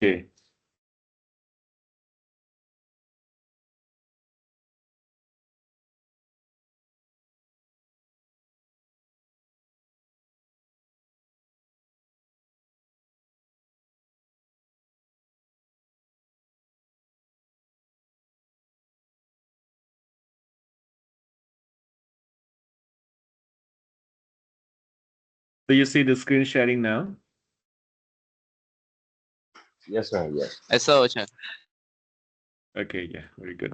Okay. Do you see the screen sharing now? Yes, sir. Yes. I saw, sir. Okay, yeah, very good.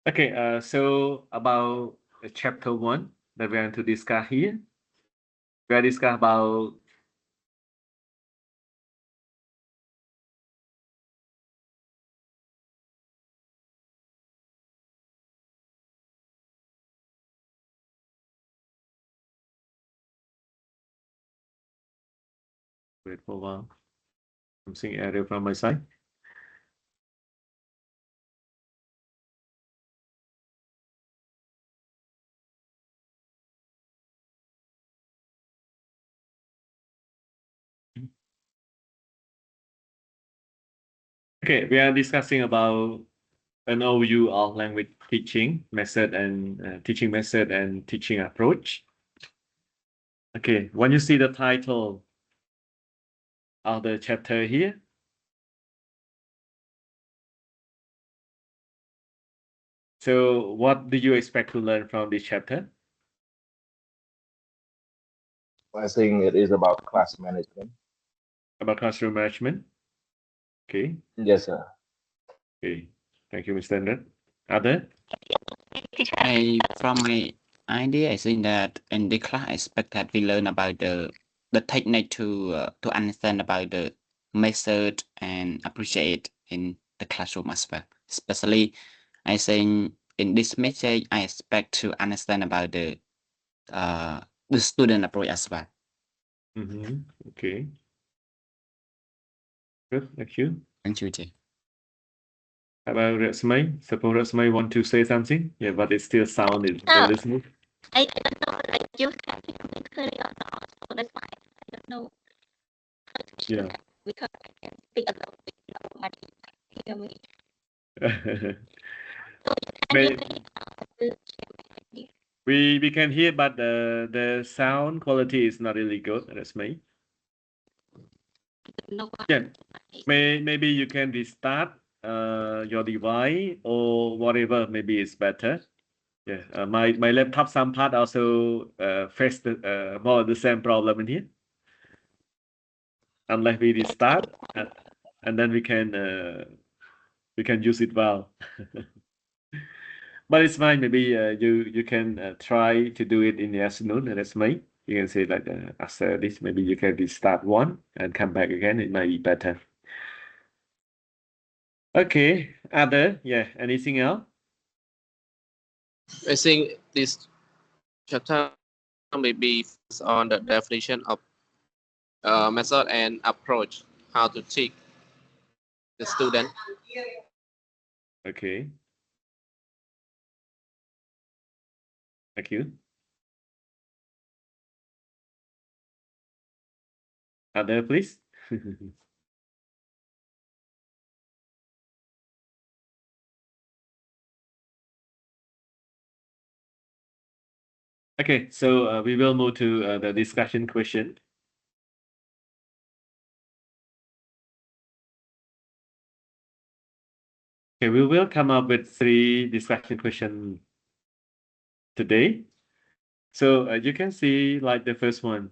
Okay, so about chapter 1 that we're going to discuss here. We are discuss about wait for a while. I'm seeing error from my side. Okay, we are discussing about an overview of language teaching method and teaching method and teaching approach. Okay, when you see the title of the chapter here, so what do you expect to learn from this chapter? I think it is about class management. About classroom management. Okay, Yes, sir. okay. Thank you, Mr. Ned. Other? From my idea, I think that in the class, I expect that we learn about the technique to understand about the method and appreciate in the classroom as well. Especially, I think in this message, I expect to understand about the student approach as well. Okay. Good, thank you. Thank you, Jay. How about Resme? Suppose Resme want to say something? Yeah, but it still sounded very smooth. I don't know, like you can clearly or not, so that's why I don't know how to share Yeah. that because I can speak a little bit, nobody hear me. So you can May- hear me, share my idea. we can hear, but the sound quality is not really good. That's me. I don't know what Yeah. Maybe you can restart your device or whatever. Maybe it's better. Yeah. My laptop some part also face the more the same problem in here. Unless we restart and then we can use it well. But it's fine. Maybe you can try to do it in the afternoon. That's me. You can say like after this, maybe you can restart one and come back again. It might be better. Okay. Other, yeah. Anything else? I think this chapter may be focused on the definition of method and approach, how to teach the student. Okay. Thank you. Other, please. Okay, so we will move to the discussion question. Okay, we will come up with 3 discussion questions today. So you can see like the first one.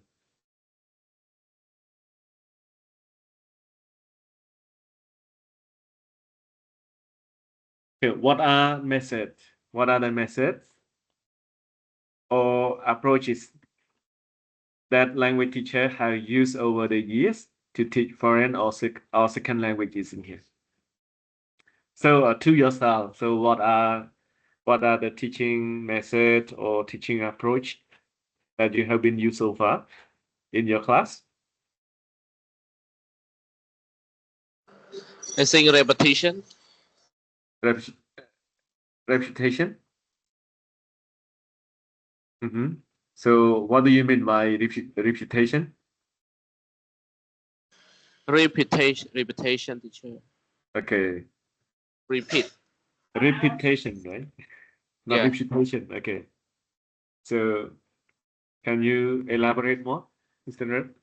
Okay, what are methods? What are the methods or approaches that language teacher have used over the years to teach foreign or second languages in here? So to yourself, so what are what are the teaching method or teaching approach that you have been used so far in your class? I think repetition. Rep- Repetition. So what do you mean by repetition? Repetition, teacher. Okay, Repeat. repetition, right? Not Yeah. repetition. Okay. So can you elaborate more, Mr. Red?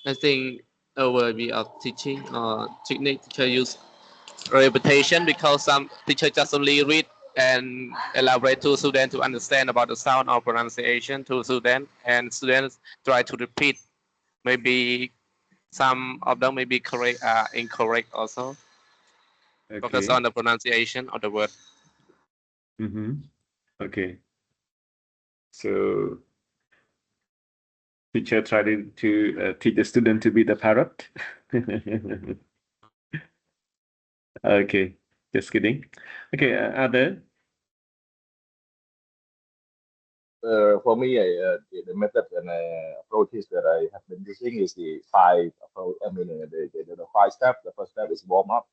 I think our way of teaching technique teacher use repetition because some teacher just only read and elaborate to students to understand about the sound or pronunciation to students, and students try to repeat. Maybe some of them may be correct, incorrect also. Focus Okay. on the pronunciation of the word. Okay. So teacher tried to teach the student to be the parrot. Okay, just kidding. Okay, other. For me, the method and approaches that I have been using is the five approach. I mean, the five steps. The first step is warm up,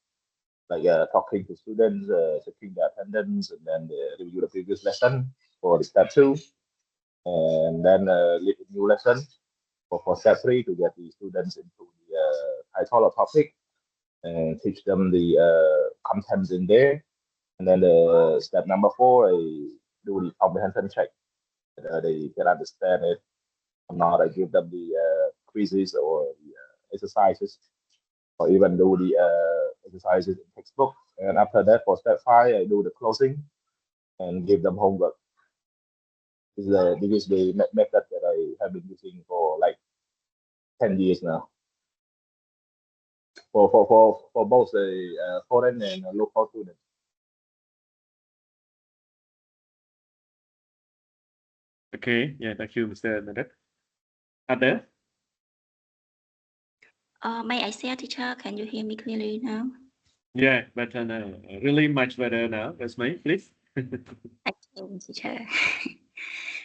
like talking to students, checking the attendance, and then review the previous lesson for the step two, and then lead a new lesson for step three to get the students into the title or topic and teach them the contents in there. And then step number four, I do the comprehension check. They can understand it or not. I give them the quizzes or the exercises, or even do the exercises in textbook. And after that, for step five, I do the closing and give them homework. This is the method that I have been using for like 10 years now. For both the foreign and local students. Okay, yeah, thank you, Mr. Nadet. Other? May I say, teacher, can you hear me clearly now? Yeah, better now. Really much better now. That's me, please. Excellent, teacher.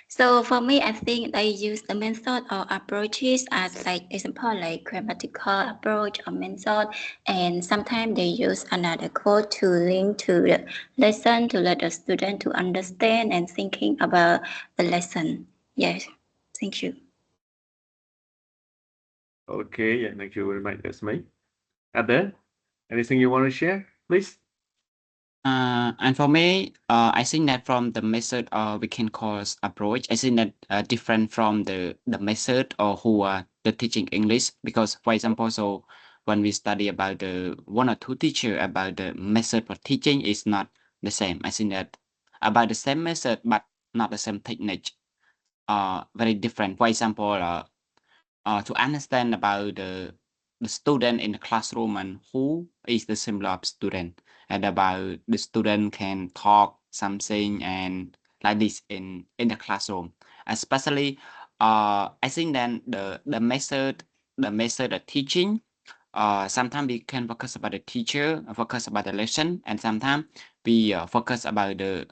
So for me, I think they use the method or approaches as like example, like grammatical approach or method, and sometimes they use another code to link to the lesson to let the student to understand and thinking about the lesson. Yes, thank you. Okay, yeah, thank you very much. That's me. Other? Anything you want to share, please? And for me, I think that from the method we can call approach, I think that different from the method or who are the teaching English, because for example, so when we study about the one or two teacher about the method for teaching is not the same. I think that about the same method but not the same technique, very different. For example, to understand about the student in the classroom and who is the symbol of student, and about the student can talk something and like this in the classroom, especially I think then the method of teaching, sometimes we can focus about the teacher, focus about the lesson, and sometimes we focus about the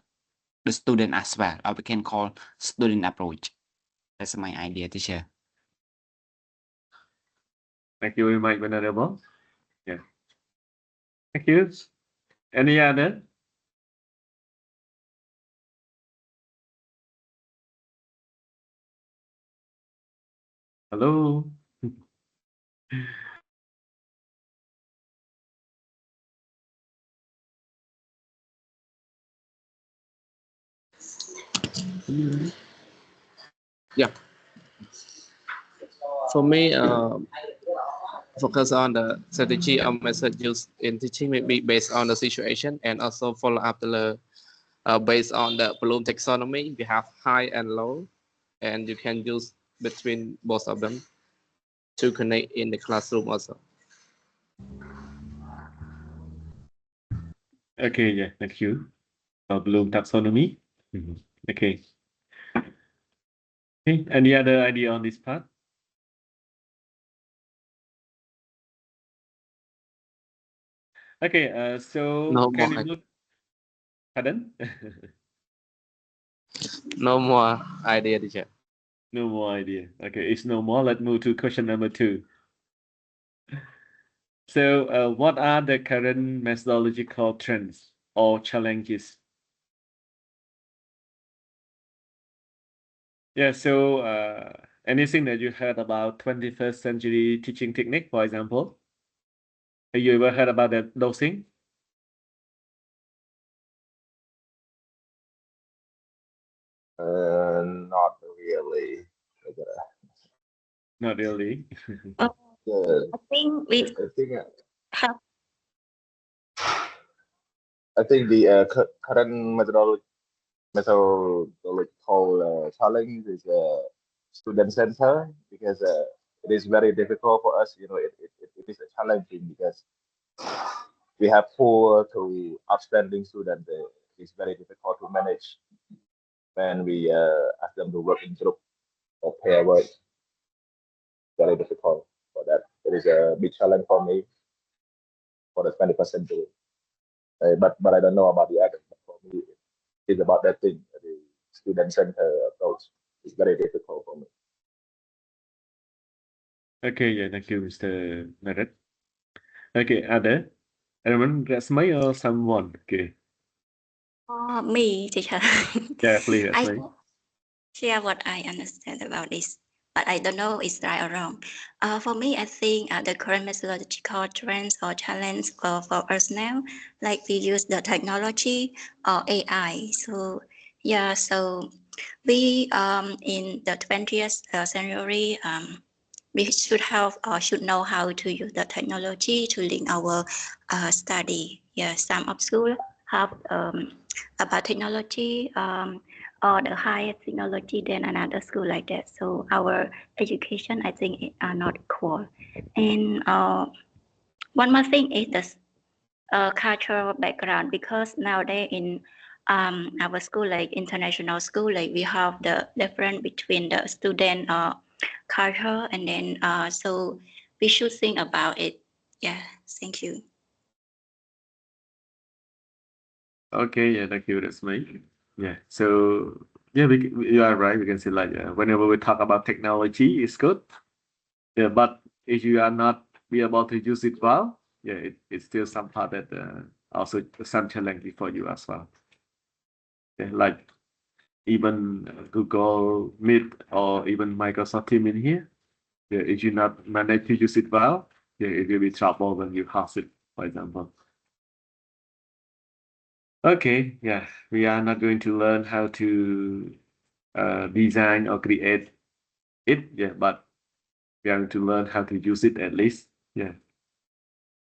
student as well, or we can call student approach. That's my idea, teacher. Thank you very much, Venerable. Yeah. Thank you. Any other? Hello? Yeah. For me, focus on the strategy or method used in teaching may be based on the situation, and also follow up the based on the Bloom taxonomy. We have high and low, and you can use between both of them to connect in the classroom also. Okay, yeah, thank you. Bloom taxonomy. Okay. Okay. Any other idea on this part? Okay, so No can more. you look Pardon? No more idea, teacher. No more idea. Okay, it's no more. Let's move to question number 2. So, what are the current methodological trends or challenges? Yeah, so anything that you heard about 21st century teaching technique, for example? Have you ever heard about those things? Not really. Not really. Yeah, I think we I think have the current methodological challenge is student center, because it is very difficult for us. It is a challenging because we have poor to outstanding students. It's very difficult to manage when we ask them to work in group or pair work. Very difficult for that. It is a big challenge for me for the 20% do it. But I don't know about the others. But for me, it's about that thing. The student center approach is very difficult for me. Okay, yeah, thank you, Mr. Merit. Okay, other? Anyone, Rasmay or someone? Okay. me, teacher. Yeah, please, I Rasmay. share what I understand about this, but I don't know it's right or wrong. For me, I think the current methodological trends or challenge for us now, like we use the technology or AI. So yeah, so we in the 20th century we should have or should know how to use the technology to link our study. Yeah, some of school have about technology or the higher technology than another school like that. So our education, I think, are not equal. And one more thing is the cultural background, because nowadays in our school, like international school, like we have the difference between the student culture, and then so we should think about it. Yeah, thank you. Okay, yeah, thank you, Rasmay. Yeah, so yeah, you are right. We can say like whenever we talk about technology, it's good. Yeah, but if you are not be able to use it well, yeah, it's still some part that also some challenge for you as well. Yeah, like even Google Meet or even Microsoft Team in here. Yeah, if you not manage to use it well, yeah, it will be trouble when you pass it, for example. Okay, yeah, we are not going to learn how to design or create it, yeah, but we are going to learn how to use it at least, yeah,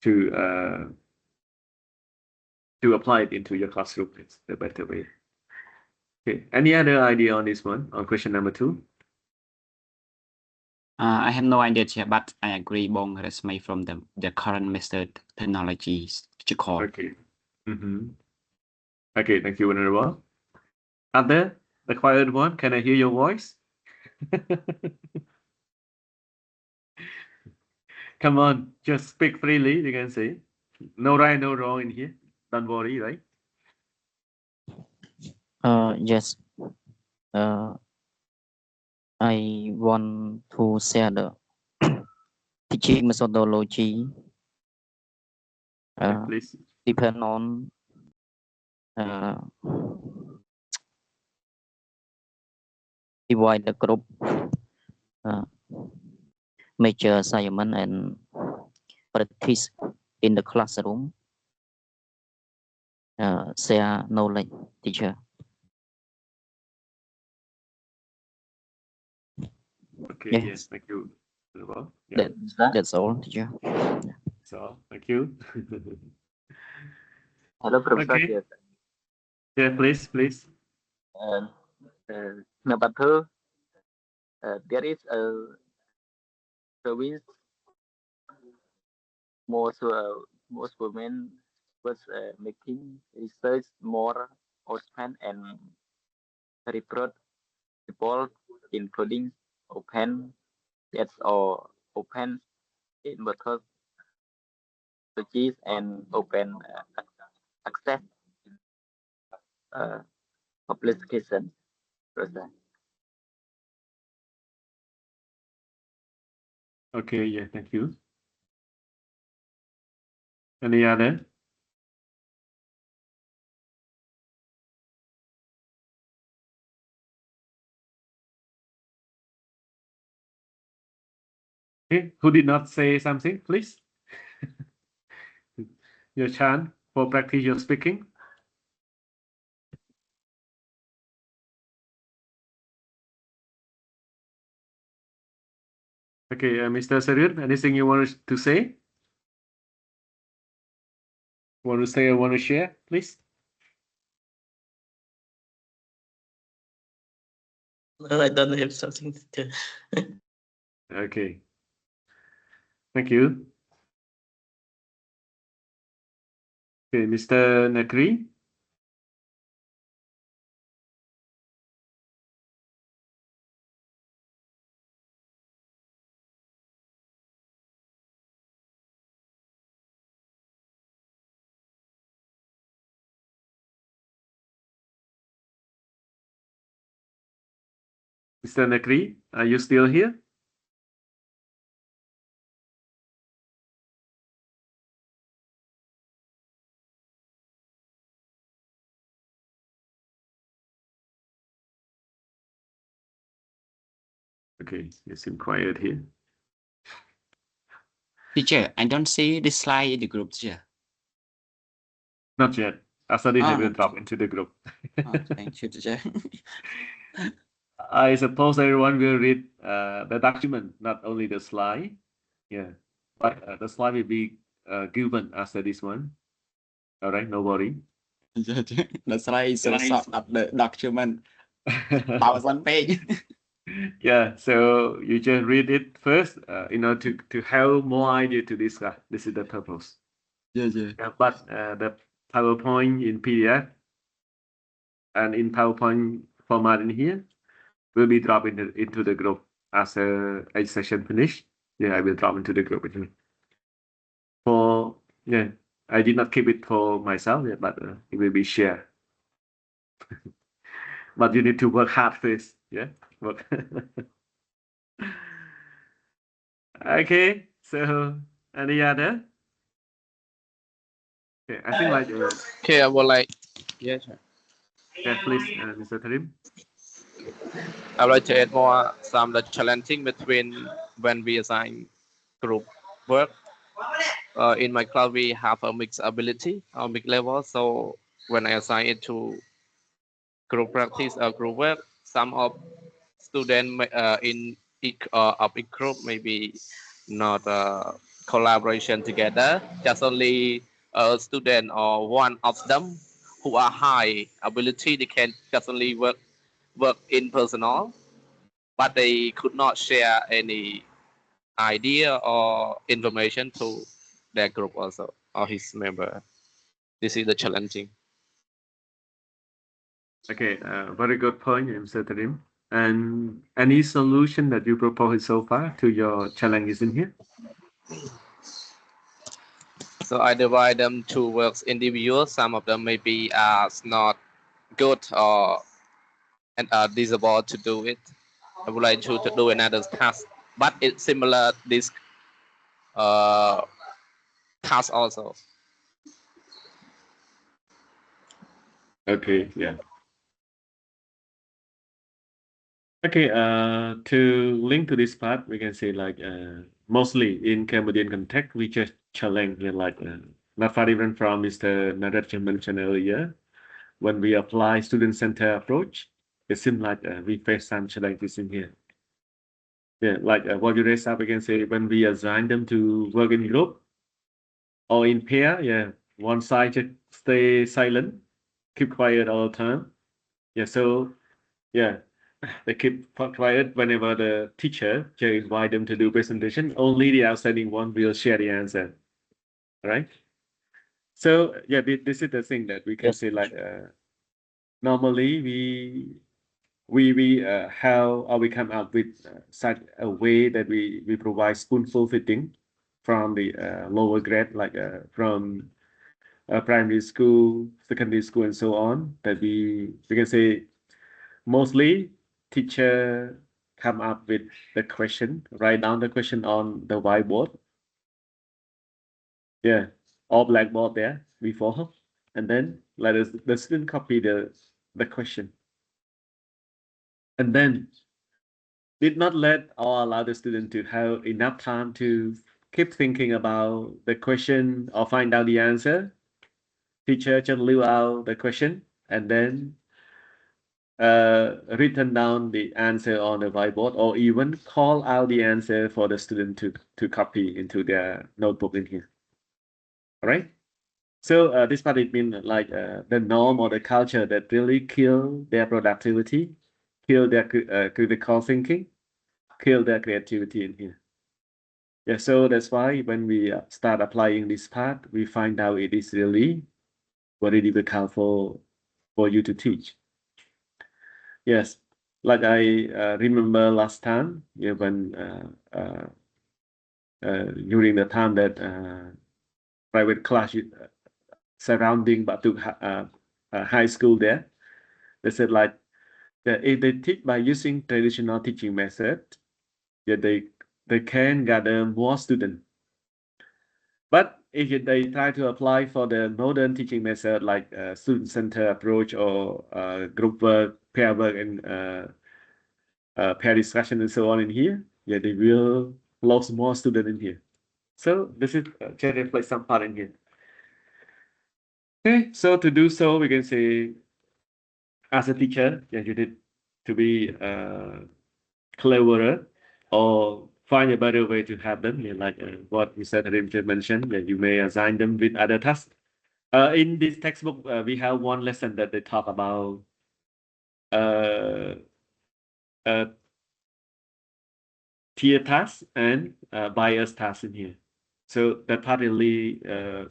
to apply it into your classroom. It's the better way. Okay, any other idea on this one, on question number 2? I have no idea, Chair, but I agree Bong Resmay from the current method technologies, Cohort. Okay. Okay, thank you, Venerable. Other, the quiet one, can I hear your voice? Come on, just speak freely, you can say. No right, no wrong in here. Don't worry, right? Yes. I want to share the teaching methodology Yeah, please. depend on divide the group, major assignment and practice in the classroom, share knowledge, teacher. Okay, Yes. yes, thank you. Venerable. Yeah, That's all, teacher. so thank you. Hello, Professor. Okay. Yes. Yeah, please. Number two, there is a service most women was making research more open and report people, including open that's or open in methodologies and open access. application process. Okay, yeah, thank you. Any other? Okay, who did not say something, please? Your chance for practice your speaking. Okay, Mr. Sarir, anything you want to say? Want to say or want to share, please? No, I don't have something to do. Okay. Thank you. Okay, Mr. Nakri. Mr. Nakri, are you still here? Okay, you seem quiet here. Teacher, I don't see the slide in the group, teacher. Not yet. After this, I will okay. drop into the group. Oh, thank you, teacher. I suppose everyone will read the document, not only the slide. Yeah, but the slide will be given after this one. All right, no worry. The slide is so short of the document. 1,000 page. Yeah, so you just read it first, in order to have more idea to discuss. This is the purpose. Yeah. Yeah, but the PowerPoint in PDF and in PowerPoint format in here will be dropped into the group after each session finish. Yeah, I will drop into the group with me. Yeah, I did not keep it for myself, yeah, but it will be shared. But you need to work hard first. Yeah, work. Okay, so any other? Okay, I think like Okay, I would like, yeah, sure. yeah, please, Mr. Tarim. I would like to add more some the challenging between when we assign group work. In my class, we have a mixed ability or mixed level. So when I assign it to group practice or group work, some of students in each group maybe not collaboration together. Just only a student or one of them who are high ability, they can just only work in personal, but they could not share any idea or information to their group also or his member. This is the challenging. Okay, very good point, Mr. Tarim. And any solution that you propose so far to your challenges in here? So I divide them to works individual. Some of them maybe are not good or and are disabled to do it. I would like to do another task, but it's similar this task also. Okay, yeah. Okay, to link to this part, we can say like mostly in Cambodian context, we just challenge like not far even from Mr. Narat mentioned earlier. When we apply student-centered approach, it seems like we face some challenges in here. Yeah, like what you raised up, we can say when we assign them to work in group or in pair, yeah, one side just stay silent, keep quiet all the time. Yeah, so yeah, they keep quiet whenever the teacher just invite them to do presentation. Only the outstanding one will share the answer, right? So yeah, this is the thing that we can Yes. say like normally we how we come up with such a way that we provide spoonful fitting from the lower grade like from primary school, secondary school, and so on. That we can say mostly teacher come up with the question, write down the question on the whiteboard. Yeah, or blackboard there before, and then let us the student copy the question, and then did not let or allow the student to have enough time to keep thinking about the question or find out the answer. Teacher just leave out the question and then written down the answer on the whiteboard, or even call out the answer for the student to copy into their notebook in here. All right. So this part it means like the norm or the culture that really kill their productivity, kill their critical thinking, kill their creativity in here. Yeah, so that's why when we start applying this part, we find out it is really very difficult for you to teach. Yes, like I remember last time, yeah, when during the time that private class surrounding Batu high school there, they said like that if they teach by using traditional teaching method, yeah, they can gather more students. But if they try to apply for the modern teaching method like student center approach or group work, pair work, and pair discussion and so on in here, yeah, they will lose more students in here. So this is just reflect some part in here. Okay, so to do so, we can say as a teacher, yeah, you need to be cleverer or find a better way to have them. Yeah, like what Mr. Harim just mentioned, that you may assign them with other tasks. In this textbook, we have one lesson that they talk about uh, tier tasks and bias tasks in here. So that part really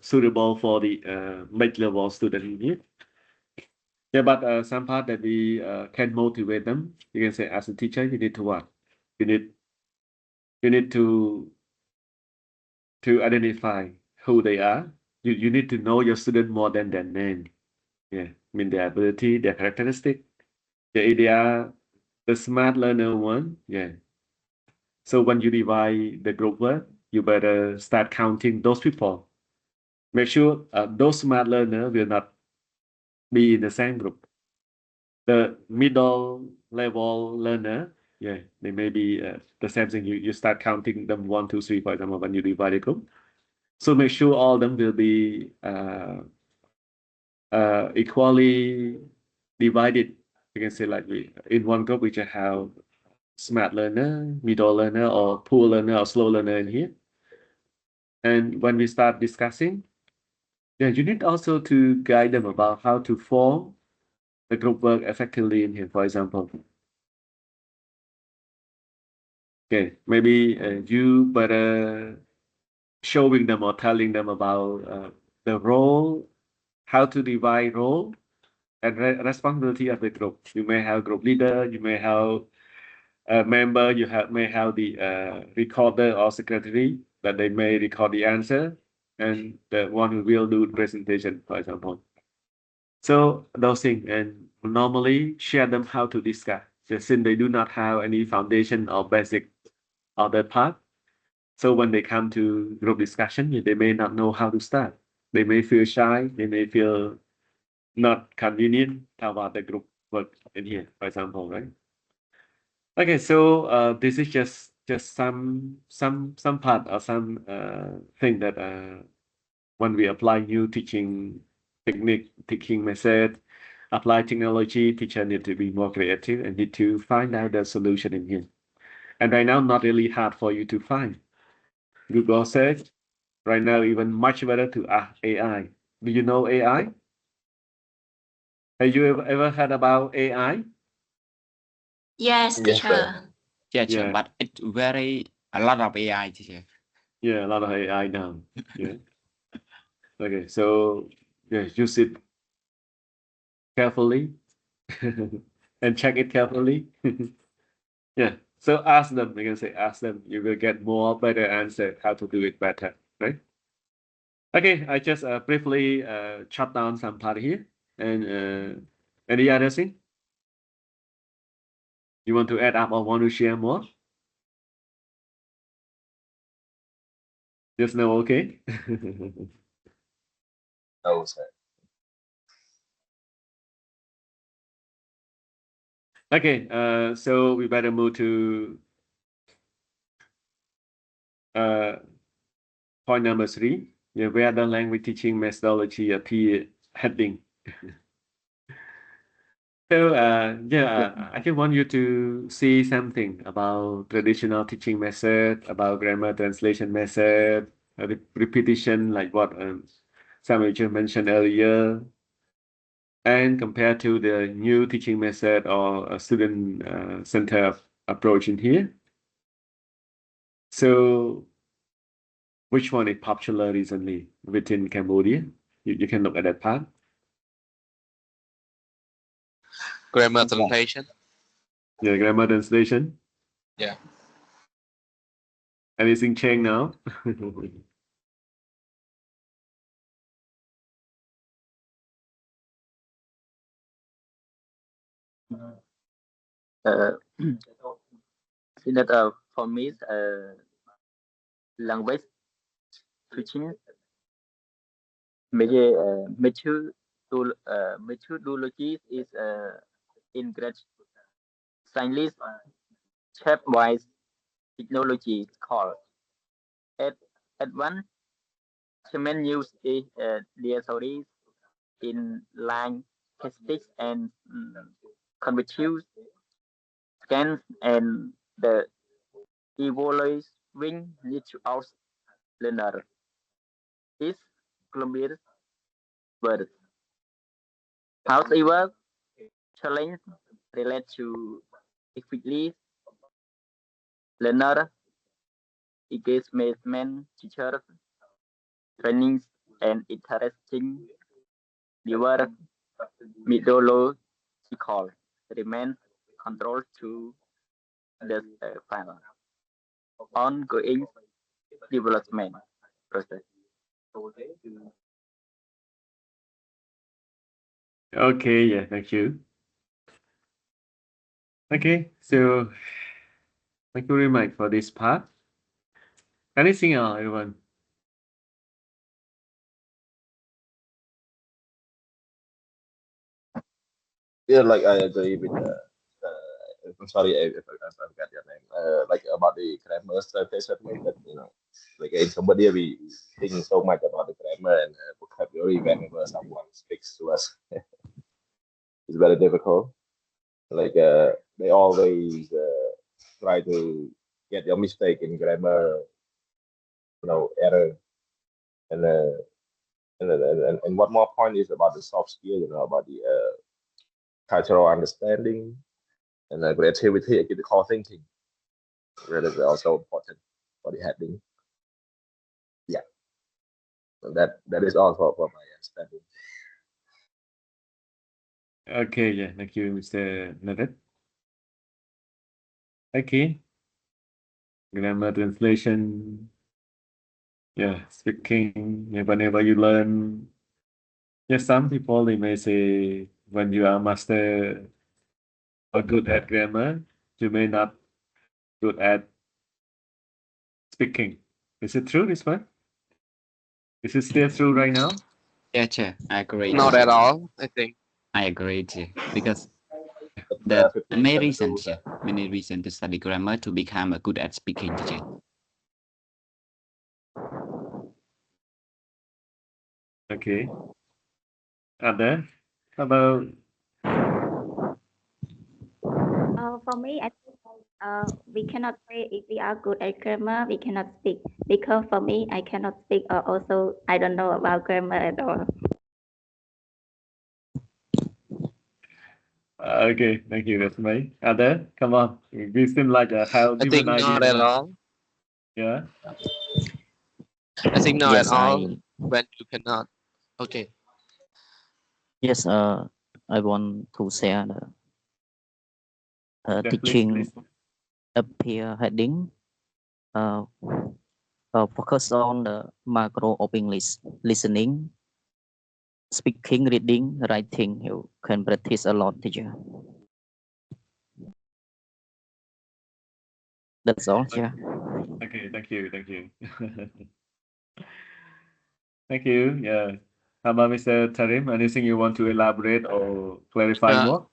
suitable for the mid-level student in here. Yeah, but some part that we can motivate them. You can say as a teacher, you need to what? You need to identify who they are. You need to know your student more than their name. Yeah, I mean their ability, their characteristic. Yeah, if they are the smart learner one, yeah. So when you divide the group work, you better start counting those people. Make sure those smart learner will not be in the same group. The middle level learner, yeah, they may be the same thing. You start counting them 1, 2, 3, for example, when you divide the group. So make sure all of them will be equally divided. You can say like in one group we just have smart learner, middle learner, or poor learner, or slow learner in here. And when we start discussing, yeah, you need also to guide them about how to form the group work effectively in here, for example. Okay, maybe you better showing them or telling them about the role, how to divide role and responsibility of the group. You may have group leader, you may have a member, may have the recorder or secretary that they may record the answer, and the one who will do the presentation, for example. So those things, and normally share them how to discuss. Just since they do not have any foundation or basic of that part, so when they come to group discussion, they may not know how to start. They may feel shy. They may feel not convenient about the group work in here, for example, right? Okay, so this is just some part or some thing that when we apply new teaching technique, teaching method, apply technology, teacher need to be more creative and need to find out the solution in here. And right now, not really hard for you to find. Google search right now even much better to ask AI. Do you know AI? Have you ever heard about AI? Yes, Yes, sir. teacher. Yeah, sure, Yeah. but it's very a lot of AI, teacher. Yeah, a lot of AI now. Yeah. Okay, so yeah, use it carefully and check it carefully. Yeah. So ask them, you can say ask them, you will get more better answer how to do it better, right? Okay, I just briefly shut down some part here. And any other thing? You want to add up or want to share more? Just no, okay. No, sir. Okay, so we better move to point number 3. Yeah, where the language teaching methodology appear heading. So I just want you to see something about traditional teaching method, about grammar translation method, repetition, like what Samuel just mentioned earlier, and compared to the new teaching method or a student center approach in here. So which one is popular recently within Cambodia? You can look at that part. Grammar translation. Yeah, grammar translation. Yeah. Anything change now? See that for me, language teaching methodology is in great science stepwise technology called advanced use is their stories in line statistics and convertible scans and the evaluating needs of learner is Colombian word. However, challenge relate to effectively learner engagement, teacher trainings, and interesting newer methodological remain controlled to the final ongoing development process. Okay, yeah, thank you. Okay, so thank you very much for this part. Anything else, everyone? Yeah, like I agree with. I'm sorry if I forgot your name. Like about the grammar translation method, like in Cambodia we think so much about the grammar and vocabulary whenever someone speaks to us. It's very difficult. Like they always try to get your mistake in grammar, error, and and one more point is about the soft skill, about the cultural understanding and creativity and critical thinking. That is also important for the heading. Yeah, so that is all for my understanding. Okay, yeah, thank you, Mr. Nadet. Okay. Grammar translation. Yeah, speaking. Yeah, whenever you learn. Yes, some people they may say when you are master or good at grammar, you may not good at speaking. Is it true, this one? Is it still true right now? Yeah, Chair, I agree. Not at all, I think. I agree, Chair, because But, the 50% main true, reasons, yeah, many reasons to study grammar to become a good at speaking, teacher. Okay. Other? How about For me, I think we cannot say if we are good at grammar, we cannot speak. Because for me, I cannot speak, or also I don't know about grammar at all. okay, thank you, that's me. Other? Come on. We seem like have I think different ideas. not at all. Yeah. I think not Yes, at all when you cannot. Okay. Yes, I want to share the Yeah, please, teaching please. appear heading. Focus on the macro of English, listening, speaking, reading, writing. You can practice a lot, teacher. That's all, teacher. Okay, thank you, thank you. Thank you. Yeah. How about Mr. Tarim? Anything you want to elaborate or clarify more?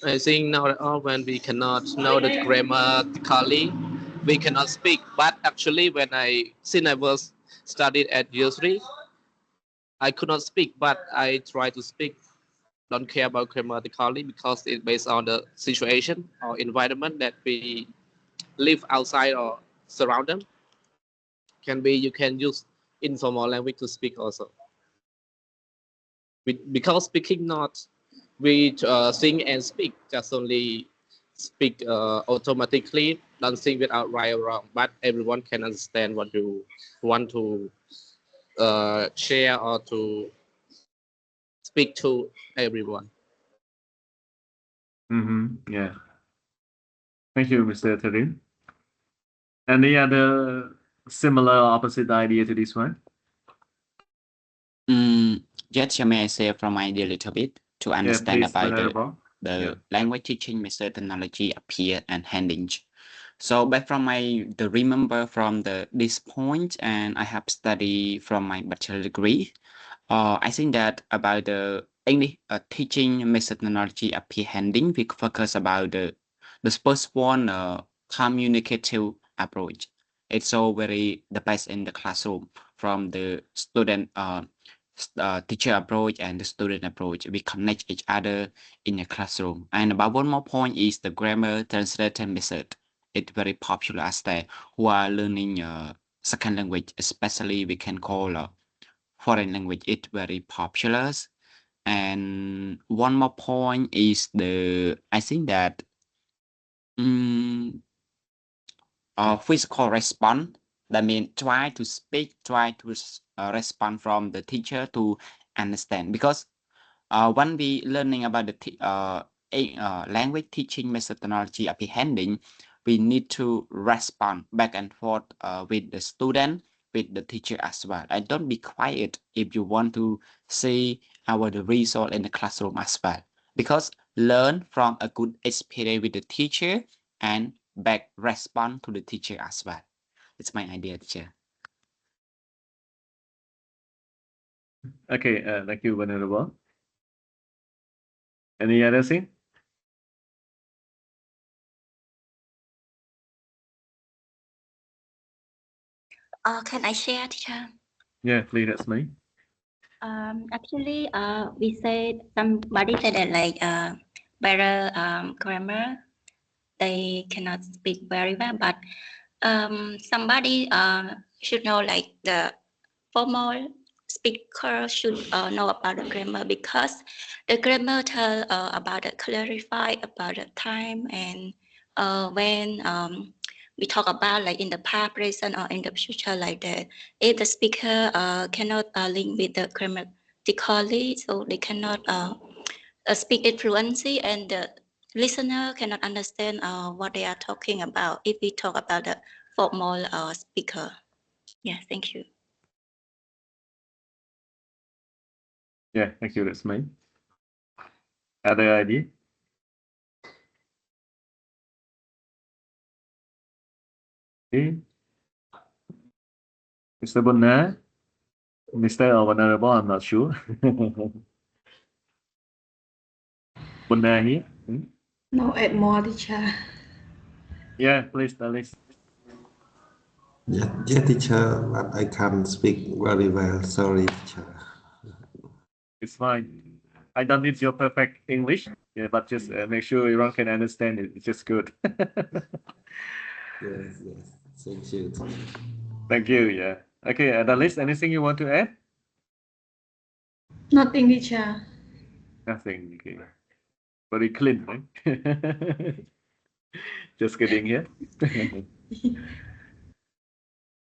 I think now that all when we cannot know the grammatically, we cannot speak. But actually, since I was studied at year 3, I could not speak, but I try to speak. Don't care about grammatically because it's based on the situation or environment that we live outside or surround them. Can be you can use informal language to speak also. Because speaking not we sing and speak, just only speak automatically, don't sing without right or wrong, but everyone can understand what you want to share or to speak to everyone. Yeah. Thank you, Mr. Tarim. Any other similar opposite idea to this one? Just may I say from my idea a little bit to Yeah, understand please, about Venerable. the language teaching methodology appear and handling. So back from the remember from this point, and I have studied from my bachelor degree. I think that about the English teaching methodology appear handling, we focus about the first one, communicative approach. It's so very the best in the classroom from the student teacher approach and the student approach. We connect each other in the classroom. And about one more point is the grammar translator method. It's very popular as they who are learning second language, especially we can call foreign language. It's very popular. And one more point is I think that physical response. That means try to speak, try to respond from the teacher to understand. Because when we learning about the language teaching methodology apprehending, we need to respond back and forth with the student, with the teacher as well. And don't be quiet if you want to see the result in the classroom as well. Because learn from a good experience with the teacher and back respond to the teacher as well. It's my idea, teacher. Okay, thank you, Venerable. Any other thing? Can I share, teacher? Yeah, please, that's me. Actually, we said somebody said that like better grammar, they cannot speak very well, but somebody should know like the formal speaker should know about the grammar, because the grammar tell about the clarify about the time, and when we talk about like in the past, present, or in the future like that, if the speaker cannot link with the grammatically, so they cannot speak it fluency, and the listener cannot understand what they are talking about if we talk about the formal speaker. Yeah, thank you. Yeah, thank you, that's me. Other idea? Okay. Mr. Bunna, Mr. or Venerable, I'm not sure. Bunna here? No, add more, teacher. Yeah, please, Alice. Yeah, teacher, but I can't speak very well. Sorry, teacher. It's fine. I don't need your perfect English, yeah, but just make sure everyone can understand it. It's just good. Yes. Thank you. Thank you. Yeah. Okay, Alice, anything you want to add? Nothing, teacher. Nothing. Okay. Very clean, right? Just kidding here.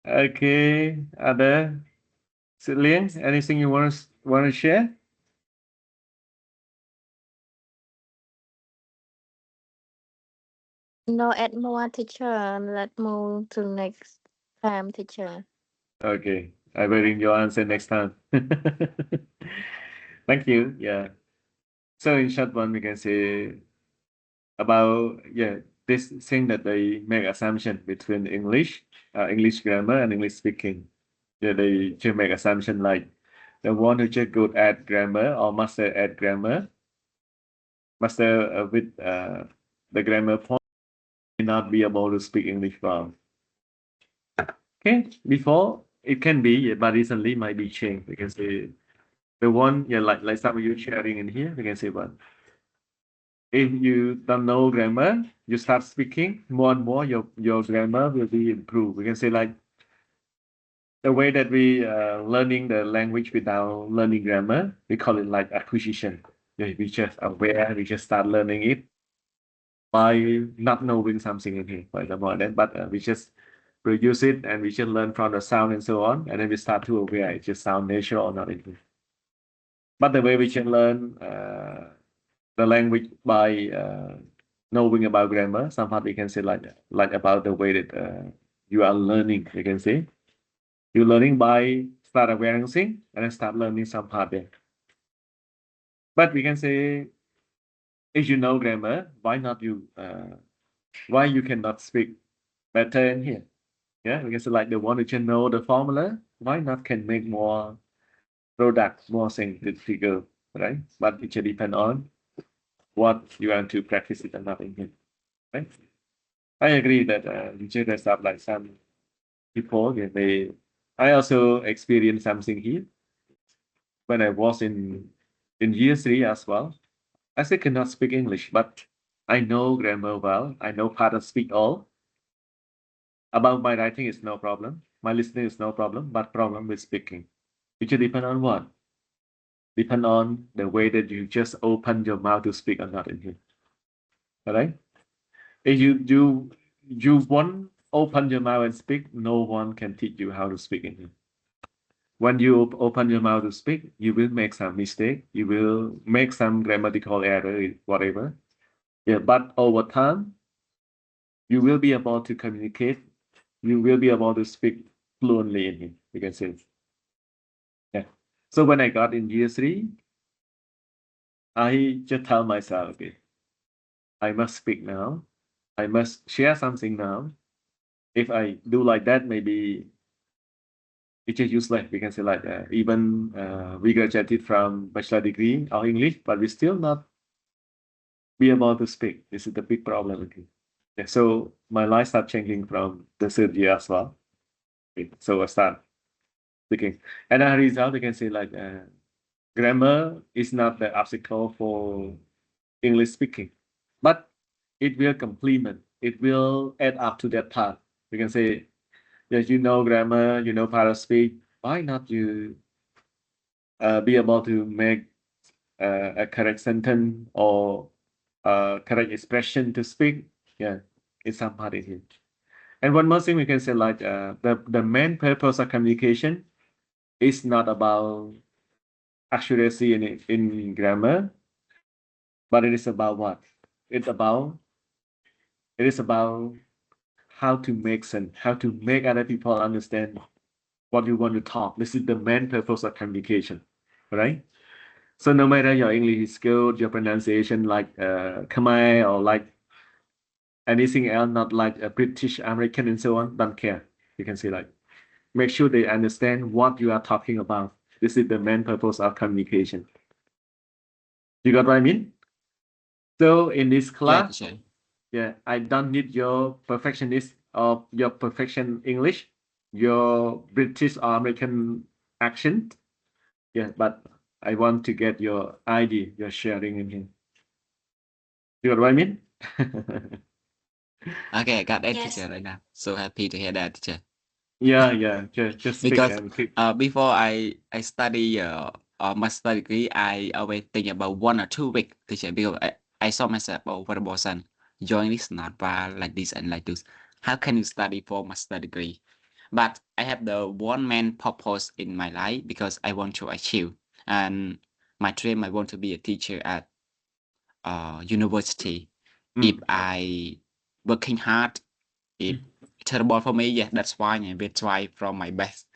Okay. Other Liang, anything you want to share? No, add more, teacher. Let's move to next. teacher. Okay, I will read your answer next time. Thank you. Yeah. So in short one, we can say about this thing that they make assumption between English grammar and English speaking. Yeah, they just make assumption like the one who just good at grammar or master at grammar, master with the grammar point may not be able to speak English well. Okay, before it can be, but recently might be changed. We can say the one, like some of you sharing in here, we can say one. If you don't know grammar, you start speaking more and more, your grammar will be improved. We can say like the way that we learning the language without learning grammar, we call it like acquisition. Yeah, we just aware, we just start learning it by not knowing something in here, for example, then, but we just produce it and we just learn from the sound and so on, and then we start to aware it just sound natural or not in here. But the way we can learn the language by knowing about grammar, somehow we can say like about the way that you are learning, you can say. You're learning by start awareing thing and then start learning some part there. But we can say if you know grammar, why you cannot speak better in here? Yeah, we can say like the one who can know the formula, why not can make more products, more things to figure, right? But it should depend on what you want to practice it or not in here, right? I agree that you should dress up like some people. Yeah, I also experienced something here when I was in year 3 as well. I still cannot speak English, but I know grammar well. I know how to speak all. About my writing is no problem. My listening is no problem, but problem with speaking. It should depend on what? Depend on the way that you just open your mouth to speak or not in here. All right? If you won't open your mouth and speak, no one can teach you how to speak in here. When you open your mouth to speak, you will make some mistake. You will make some grammatical error, whatever. Yeah, but over time, you will be able to communicate. You will be able to speak fluently in here. You can say, yeah. So when I got in year 3, I just tell myself, okay, I must speak now. I must share something now. If I do like that, maybe it's just useless. We can say like even we graduated from bachelor degree of English, but we still not be able to speak. This is the big problem. Okay. Yeah, so my life start changing from the 3rd year as well. Okay, so I start speaking, and as a result, you can say like grammar is not the obstacle for English speaking, but it will complement. It will add up to that part. We can say, yes, you know grammar, you know how to speak. Why not you be able to make a correct sentence or correct expression to speak? Yeah, it's some part in here. And one more thing we can say like the main purpose of communication is not about accuracy in grammar, but it is about what? It is about how to make sense, how to make other people understand what you want to talk. This is the main purpose of communication, right? So no matter your English skill, your pronunciation like Khmer or like anything else, not like a British, American, and so on, don't care. You can say like, make sure they understand what you are talking about. This is the main purpose of communication. You got what I mean? So in this Yeah, class, teacher. yeah, I don't need your perfectionist or your perfection English, your British or American accent. Yeah, but I want to get your idea, your sharing in here. You got what I mean? Okay, I got that, Yes. teacher, right now. So happy to hear that, teacher. Yeah, just speak Because and keep. before I study master degree, I always think about 1 or 2 weeks, teacher, because I saw myself, oh, what about son? Join this not bad like this and like this. How can you study for master degree? But I have the one main purpose in my life because I want to achieve. And my dream, I want to be a teacher at university. If I working hard, if terrible for me. Yeah, that's why I will try from my best.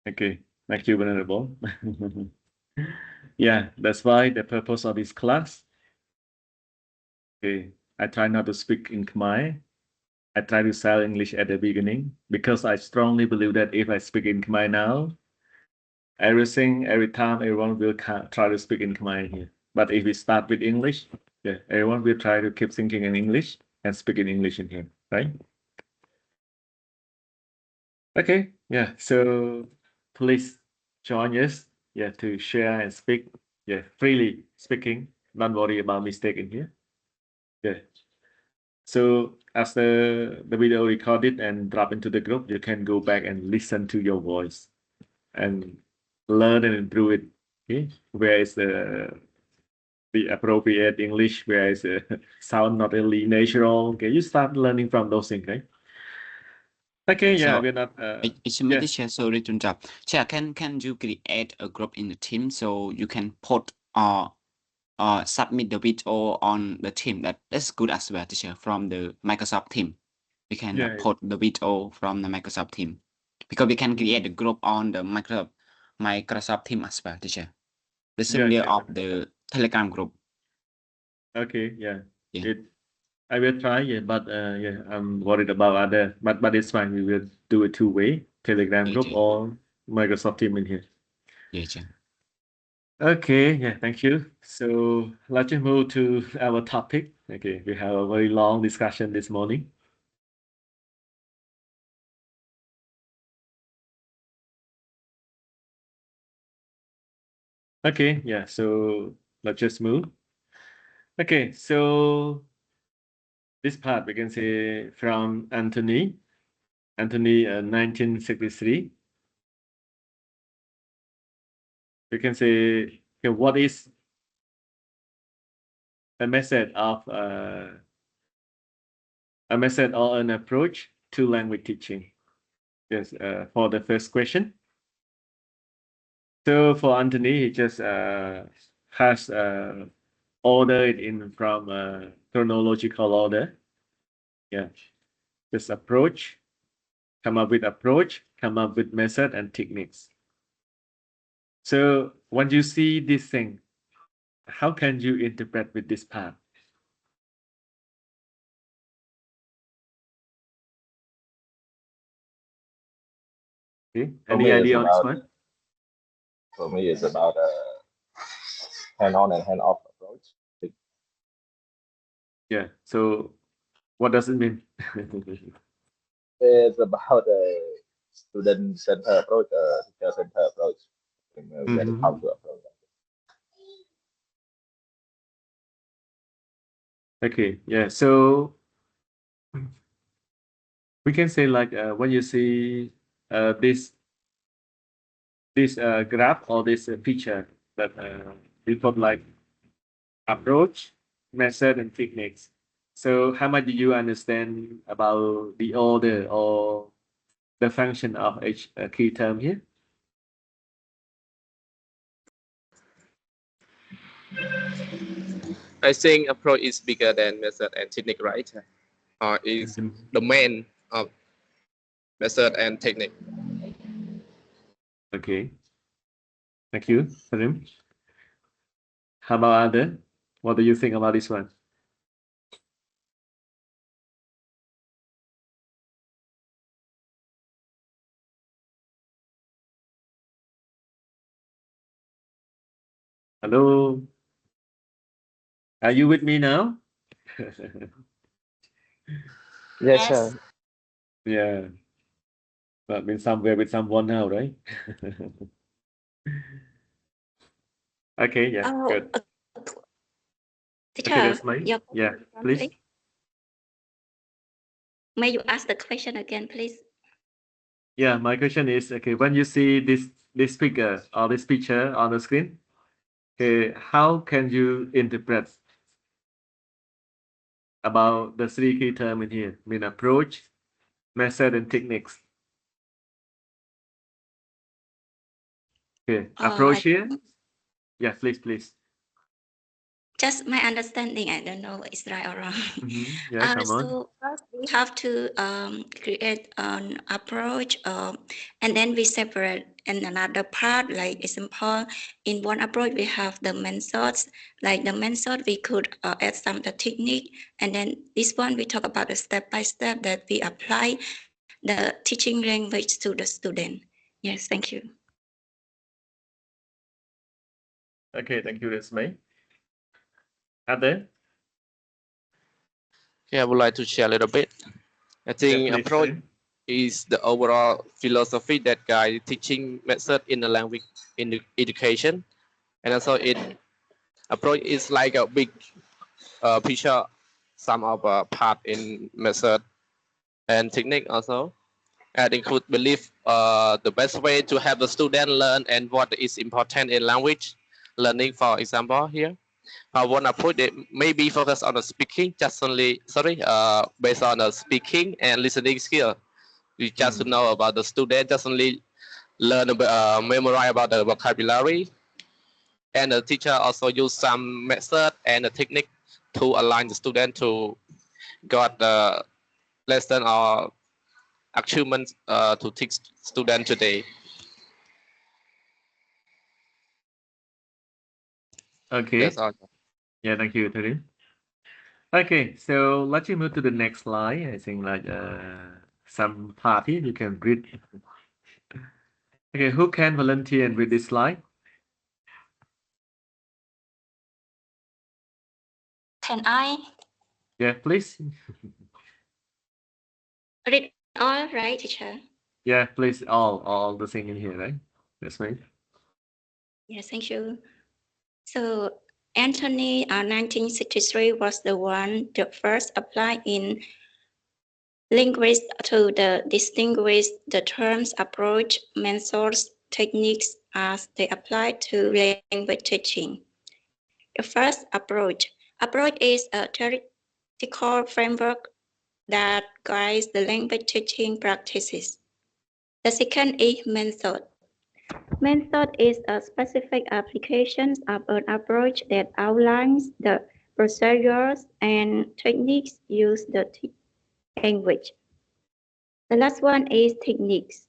Okay, thank you, Venerable. Yeah, that's why the purpose of this class. Okay, I try not to speak in Khmer. I try to sell English at the beginning because I strongly believe that if I speak in Khmer now, every time, everyone will try to speak in Khmer here. But if we start with English, yeah, everyone will try to keep thinking in English and speak in English in here, right? Okay, yeah, so please join us, yeah, to share and speak, yeah, freely speaking. Don't worry about mistake in here. Yeah. So as the video recorded and drop into the group, you can go back and listen to your voice and learn and improve it. Okay, where is the appropriate English, where is the sound not really natural. Okay, you start learning from those things, right? Okay, yeah, So we're not. it's me, Yeah. teacher. Sorry to interrupt. Chair, can you create a group in the team so you can put submit the video on the team? That's good as well, teacher. From the Microsoft team, we can Yeah. put the video from the Microsoft team because we can create a group on the Microsoft team as well, teacher. The similar yeah. of the Telegram group. Okay, yeah. Yeah. I will try, yeah, but yeah, I'm worried about other, but it's fine. We will do it two-way, Telegram Yeah, group yeah. or Microsoft Team in here. Yeah, teacher. Okay, yeah, thank you. So let's just move to our topic. Okay, we have a very long discussion this morning. Okay, yeah, so let's just move. Okay, so this part we can say from Anthony, 1963. We can say, okay, what is a method of a method or an approach to language teaching? Yes, for the first question. So for Anthony, he just has ordered in from chronological order. Yeah, just approach, come up with approach, come up with method and techniques. So when you see this thing, how can you interpret with this part? Okay, For any me, it's idea on this about one? for me it's about hand-on and hand-off approach. Yeah. So what does it mean? It's about a student-centered approach, teacher-centered approach when it comes to approach. Okay. Yeah. So we can say like when you see this graph or this picture that we put like approach, method, and techniques. So how much do you understand about the order or the function of each key term here? I think approach is bigger than method and technique, right? Or is the main of method and technique. Okay. Thank you, Salim. How about other? What do you think about this one? Hello. Are you with me now? Yes, sir. Yeah. But been somewhere with someone now, right? Okay, yeah, Oh, good. teacher, Okay, that's mine. your Yeah, question, please. May you ask the question again, please? Yeah, my question is, okay, when you see this figure or this picture on the screen, okay, how can you interpret about the three key term in here? I mean approach, method, and techniques. Okay, approach here. Yeah, please. just my understanding. I don't know it's right or wrong. Yeah, come on. So first we have to create an approach, and then we separate in another part. Like example, in one approach we have the methods. Like the method, we could add some the technique, and then this one we talk about the step by step that we apply the teaching language to the student. Yes, thank you. Okay, thank you, Resme. Ade? Yeah, I would like to share a little bit. I think please, approach Tim. is the overall philosophy that guides teaching method in the language in the education, and also it approach is like a big picture, some of part in method and technique also, and include belief the best way to have the student learn and what is important in language learning. For example, here one approach that maybe focus on the speaking, just only based on the speaking and listening skill. You just to know about the student, just only learn memorize about the vocabulary, and the teacher also use some method and the technique to align the student to got the lesson or achievement to teach student today. Okay. That's all. Yeah, thank you, Tarim. Okay, so let's move to the next slide. I think like some party you can read. Okay, who can volunteer and read this slide? Can I Yeah, please. read all right, teacher? Yeah, please. All the thing in here, right? That's me. Yes, thank you. So Anthony, 1963 was the one that first applied in linguists to distinguish the terms approach, methods, techniques as they apply to language teaching. The first approach. Approach is a theoretical framework that guides the language teaching practices. The second is method. Method is a specific application of an approach that outlines the procedures and techniques used in the language. The last one is techniques.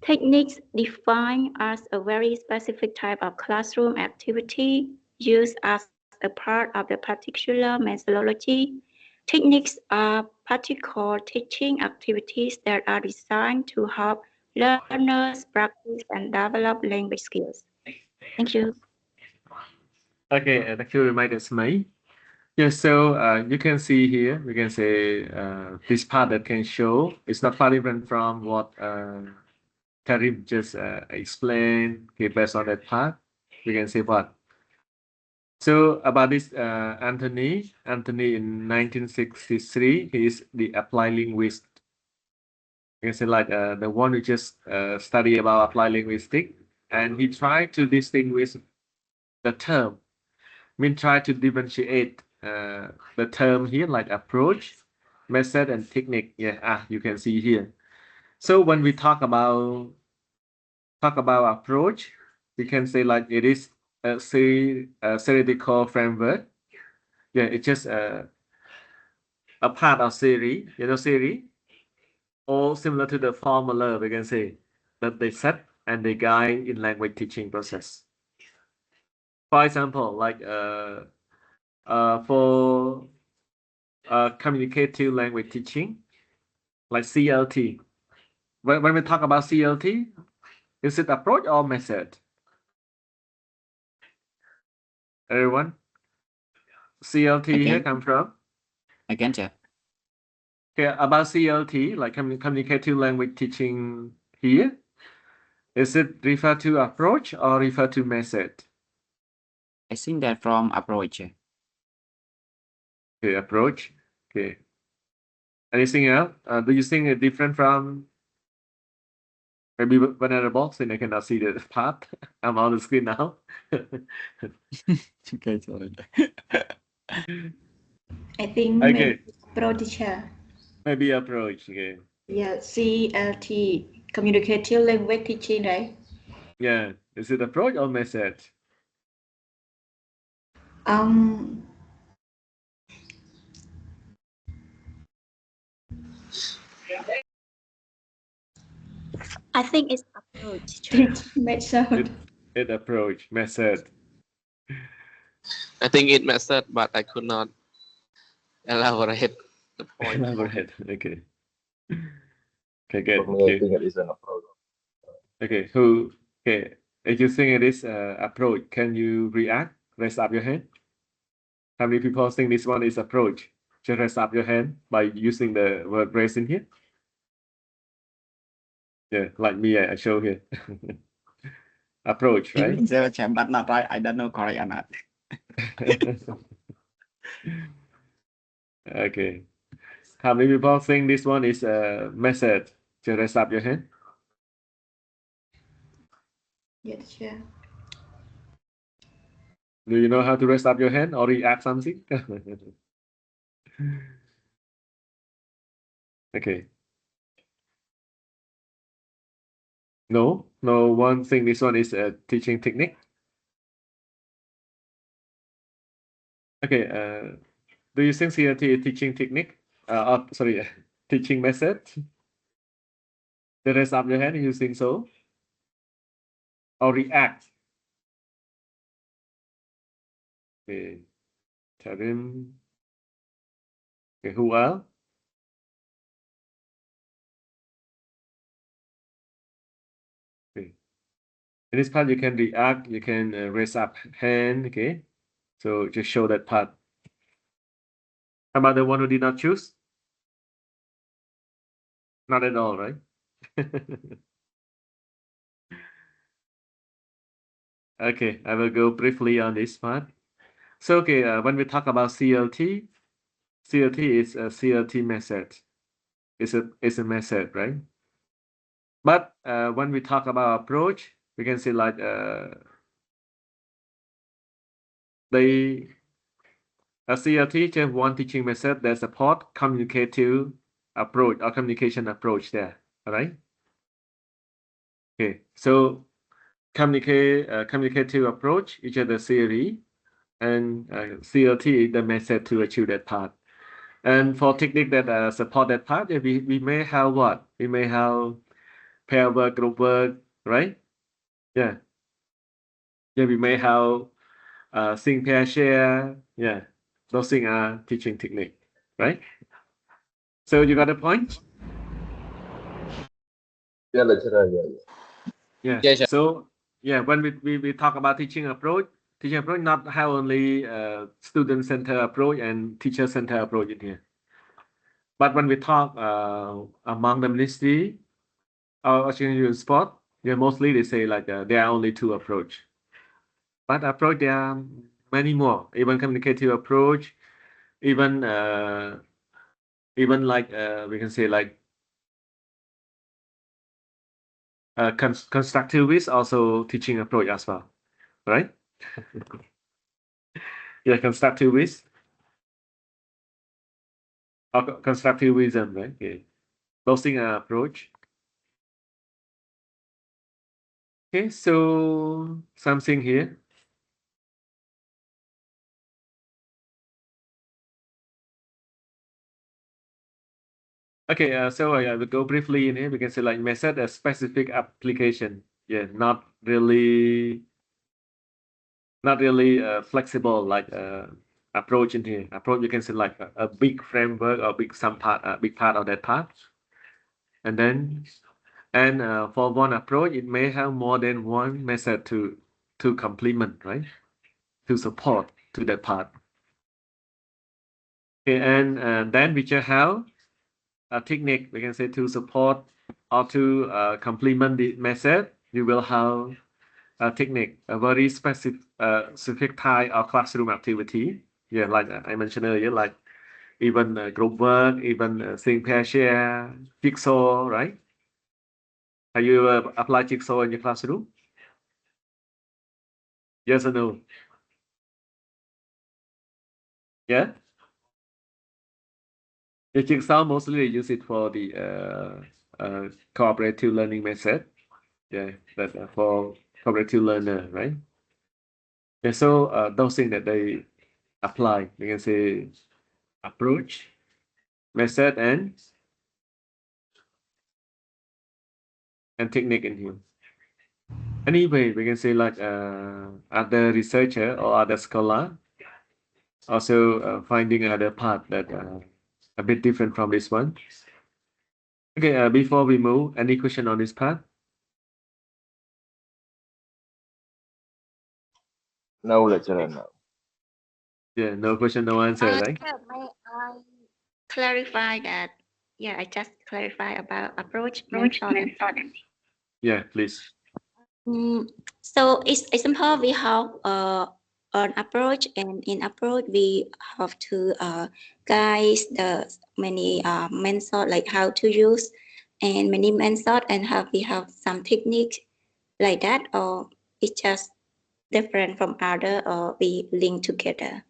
Techniques defined as a very specific type of classroom activity used as a part of the particular methodology. Techniques are particular teaching activities that are designed to help learners practice and develop language skills. Thank you. Okay, thank you, reminders me. Yeah, so you can see here, we can say this part that can show it's not far different from what Karim just explained. Okay, based on that part, we can say what. So about this Anthony in 1963, he is the applied linguist. You can say like the one who just study about applied linguistics, and he tried to distinguish the term. I mean, try to differentiate the term here, like approach, method, and technique. Yeah, you can see here. So when we talk about approach, we can say like it is a theoretical framework. Yeah, it's just a part of theory, theory, or similar to the formula, we can say that they set and they guide in language teaching process. For example, like for communicative language teaching, like CLT. When we talk about CLT, is it approach or method? Everyone? CLT here Again? come from? Again, sir. Okay, about CLT, like communicative language teaching here, is it refer to approach or refer to method? I think that from approach. Okay, approach. Okay. Anything else? Do you think it different from maybe vulnerable since I cannot see the part? I'm on the screen now. Okay, sorry. I think Okay. maybe pro teacher. Maybe approach. Okay. Yeah, CLT, communicative language teaching, right? Yeah. Is it approach or method? Um, I think it's approach. teach method. It approach method. I think it method, but I could not elaborate the point. Elaborate. Okay. Okay, good. For me, I Okay. think it is an approach. Okay. Who? Okay. If you think it is approach, can you react? Raise up your hand. How many people think this one is approach? Just raise up your hand by using the word raise in here. Yeah, like me, I show here. Approach, right? But not right. I don't know correct or not. Okay. How many people think this one is a method? Just raise up your hand. Yes, teacher. Do you know how to raise up your hand or react something? Okay. No one think this one is a teaching technique. Okay. Do you think CLT is teaching technique? Sorry, teaching method? Just raise up your hand if you think so. Or react. Okay. Tarim. Okay, who else? Okay. In this part, you can react, you can raise up hand, okay? So just show that part. How about the one who did not choose? Not at all, right? Okay, I will go briefly on this part. So, okay, when we talk about CLT, CLT is a CLT method. It's a method, right? But when we talk about approach, we can say like a CLT just one teaching method that support communicative approach or communication approach there. All right. Okay, so communicative approach is the theory, and CLT is the method to achieve that part. And for technique that support that part, we may have what? We may have pair work, group work, right? Yeah. Yeah, we may have think, pair, share. Yeah, those things are teaching technique, right? So you got a point? Yeah, lecturer. Yeah. Yeah. Yes, sir. So yeah, when we talk about teaching approach not have only student center approach and teacher center approach in here. But when we talk among the ministry or education sport, yeah, mostly they say like there are only two approach. But approach there are many more. Even communicative approach, even like we can say like constructivist also teaching approach as well, right? Yeah, constructivist or constructivism, right? Yeah. Those things are approach. Okay, so something here. Okay, so I will go briefly in here. We can say like method a specific application. Yeah, not really flexible like approach in here. Approach you can say like a big framework or big part of that part. And then for one approach, it may have more than one method to complement, right? To support to that part. Okay, and then we just have a technique, we can say to support or to complement the method, you will have a technique, a very specific type of classroom activity. Yeah, like I mentioned earlier, like even group work, even think, pair, share, jigsaw, right? Have you applied jigsaw in your classroom? Yes or no? Yeah? The jigsaw mostly they use it for the cooperative learning method. Yeah, that for cooperative learner, right? Yeah, so those things that apply. We can say approach, method, and technique in here. Anyway, we can say like other researcher or other scholar also finding another part that a bit different from this one. Okay, before we move, any question on this part? No, lecturer, no. Yeah, no question, no answer, right? Yeah, may I clarify that? Yeah, I just clarify about approach method. Yeah, please. So it's example we have an approach, and in approach we have to guide the many method, like how to use and many method, and how we have some technique like that, or it's just different from other, or we link together.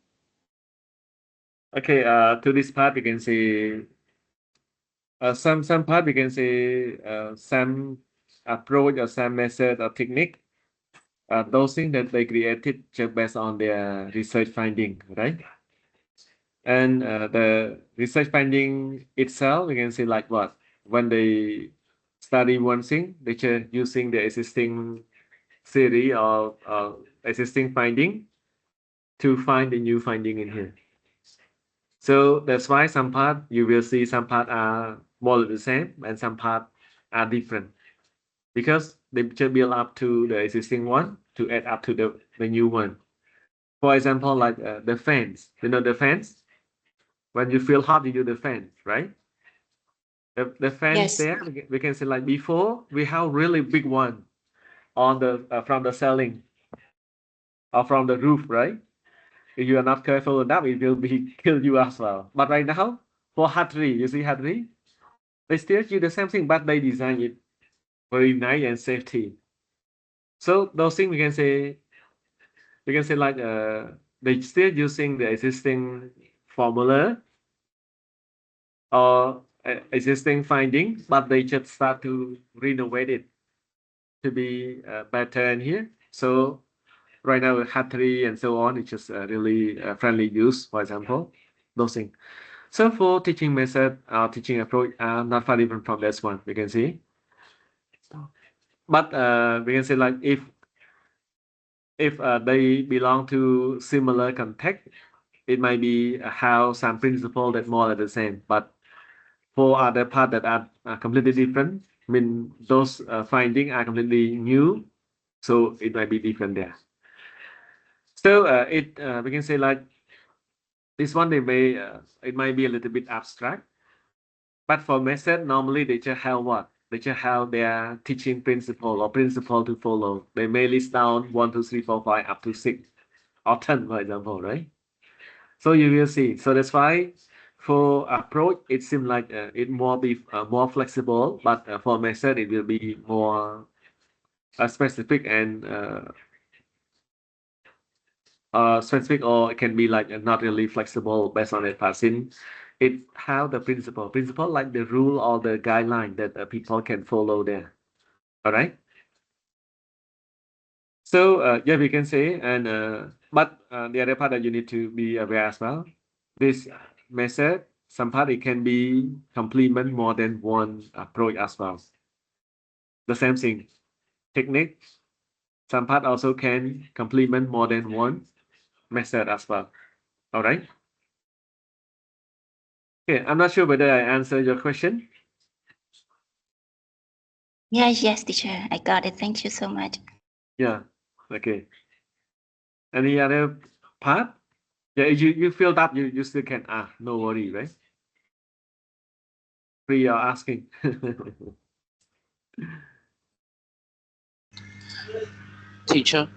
Okay, to this part, we can say some part we can say some approach or some method or technique. Those things that they created just based on their research finding, right? And the research finding itself, we can say like what? When they study one thing, they just using the existing theory or existing finding to find a new finding in here. So that's why some part you will see some part are more or less the same and some part are different because they just build up to the existing one to add up to the new one. For example, like the fans, you know the fans. When you feel hot, you do the fans, right? The fans Yes. there, we can say like before we have really big one on the from the ceiling or from the roof, right? If you are not careful enough, it will be kill you as well. But right now, for hatchery, you see hatchery, they still do the same thing, but they design it very nice and safety. So those things we can say like they still using the existing formula or existing finding, but they just start to renovate it to be better in here. So right now, hatchery and so on, it's just really friendly use, for example, those things. So for teaching method, teaching approach are not far different from this one, we can see. But we can say like if they belong to similar context, it might be how some principle that more or the same. But for other part that are completely different, I mean those finding are completely new, so it might be different there. So we can say like this one it might be a little bit abstract, but for method normally they just have what? They just have their teaching principle or principle to follow. They may list down 1, 2, 3, 4, 5 up to 6 or 10, for example, right? So you will see. So that's why for approach it seems like it more flexible, but for method it will be more specific and specific, or it can be like not really flexible based on it passing. It how the principle like the rule or the guideline that people can follow there. All right. So yeah, we can say, and but the other part that you need to be aware as well, this method, some part it can be complement more than one approach as well. The same thing, technique, some part also can complement more than one method as well. All right. Okay, I'm not sure whether I answered your question. Yes, teacher, I got it. Thank you so much. Yeah. Okay. Any other part? Yeah, you feel that you still can no worry, right? Free or asking. Teacher,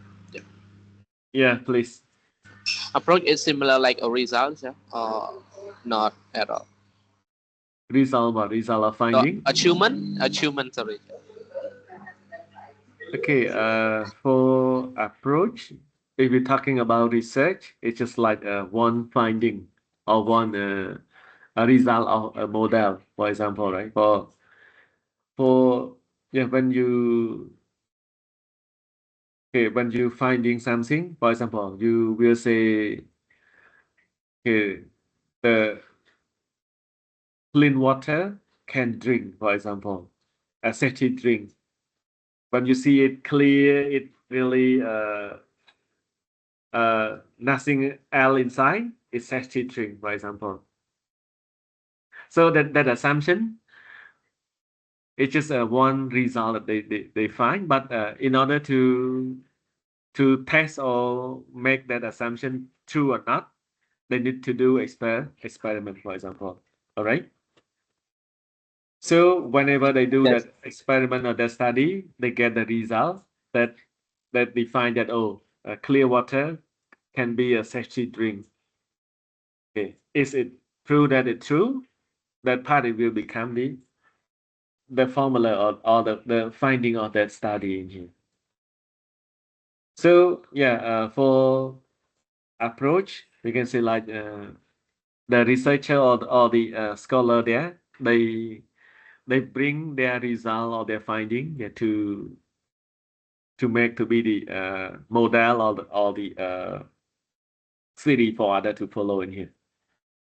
Yeah, please. approach is similar like a result, yeah? Or not at all? Result of No, finding. achievement, sorry. Okay, for approach, if we're talking about research, it's just like one finding or one a result of a model, for example, right? For yeah, when you finding something, for example, you will say Okay, the clean water can drink, for example, a safety drink. When you see it clear, it really nothing else inside, it's safety drink, for example. So that assumption, it's just one result that they find, but in order to test or make that assumption true or not, they need to do experiment, for example. All right. So whenever they do Yes. that experiment or that study, they get the result that they find that clear water can be a safety drink. Okay, is it true that it's true? That part it will become the formula or the finding of that study in here. So yeah, for approach, we can say like the researcher or the scholar there, they bring their result or their finding, yeah, to make to be the model or the theory for other to follow in here.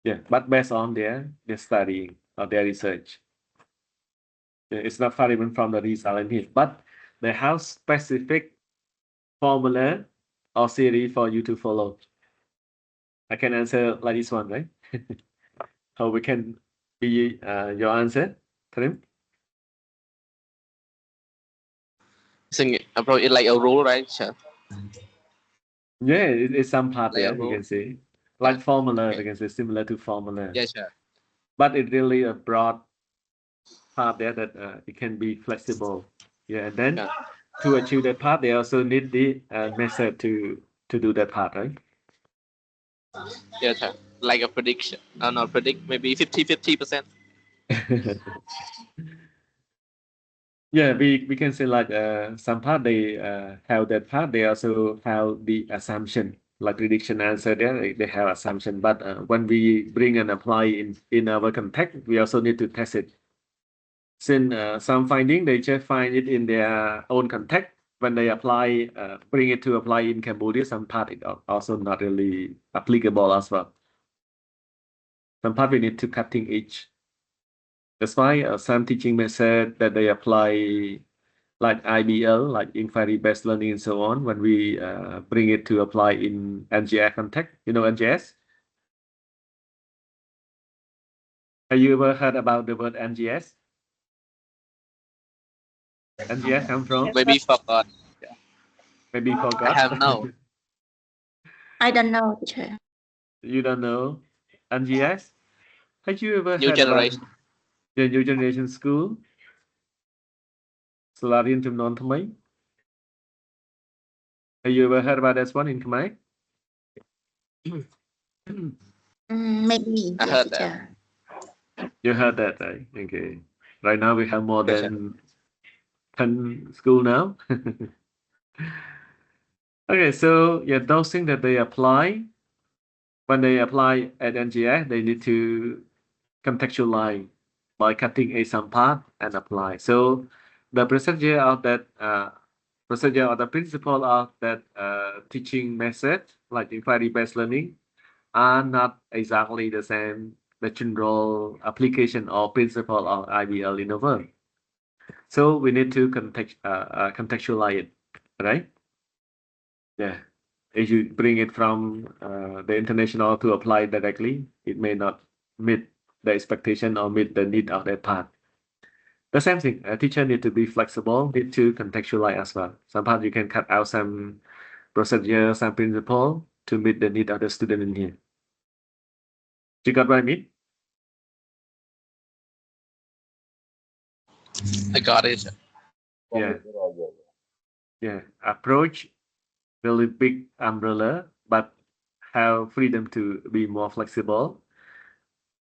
Yeah, but based on their studying or their research. Yeah, it's not far even from the result in here, but they have specific formula or theory for you to follow. I can answer like this one, right? How we can be your answer, Karim? Think approach is like a rule, right? Sure. Yeah, it's some part Like a there, you rule. can say. Like formula, Okay. we can say similar to formula. Yeah, sure. But it really a broad part there that it can be flexible. Yeah, and then Yeah. to achieve that part, they also need the method to do that part, right? Yeah, sure. Like a prediction. Not predict, maybe 50-50%. Yeah, we can say like some part they have that part, they also have the assumption, like prediction answer there, they have assumption. But when we bring and apply in our context, we also need to test it. Since some finding they just find it in their own context, when they apply, bring it to apply in Cambodia, some part it also not really applicable as well. Some part we need to cutting edge. That's why some teaching method that they apply like IBL, like inquiry-based learning and so on, when we bring it to apply in NGS context, you know NGS? Have you ever heard about the word NGS? NGS come from? Maybe forgot. Maybe I forgot. have no. I don't know, teacher. You don't know NGS? Have you ever New heard about generation. the new generation school? សាលារៀនចំនួនថ្មី Have you ever heard about that one in Khmer? Maybe. I Yes, heard teacher. You heard that, right? Okay. Right now we have more Yes, than 10 school now. Okay, so yeah, those things that they apply, when they apply at NGS, they need to contextualize by cutting a some part and apply. So the procedure of that procedure or the principle of that teaching method, like inquiry-based learning, are not exactly the same, the general application or principle of IBL in the world. So we need to contextualize it, right? Yeah. If you bring it from the international to apply directly, it may not meet the expectation or meet the need of that part. The same thing, a teacher need to be flexible, need to contextualize as well. Sometimes you can cut out some procedure, some principle to meet the need of the student in here. You got what I mean? I got it. Yeah. Yeah. Approach really big umbrella, but have freedom to be more flexible.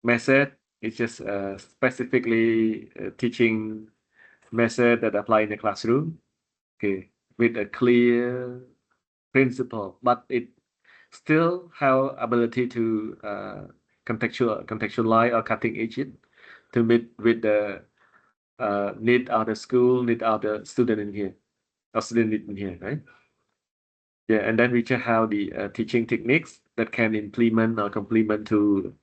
Method is just specifically teaching method that apply in the classroom. Okay, with a clear principle, but it still have ability to contextualize or cutting edge it to meet with the need of the school, need of the student in here, or student need in here, right? Yeah, and then we just have the teaching techniques that can implement or complement to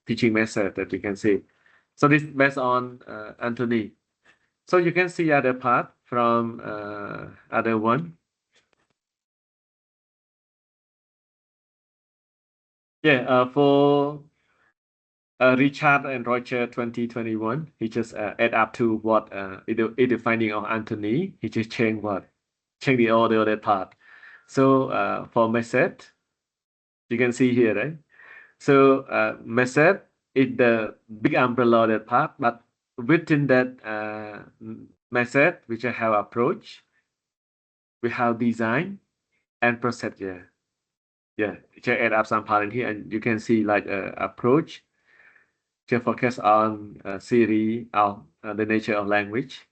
teaching method that we can see. So this based on Anthony. So you can see other part from other one. Yeah, for Richard and Roger 2021, he just add up to what the finding of Anthony. He just change the order of that part. So for method, you can see here, right? So method is the big umbrella of that part, but within that method, we just have approach, we have design and procedure. Yeah, just add up some part in here, and you can see like approach. Just focus on theory of the nature of language,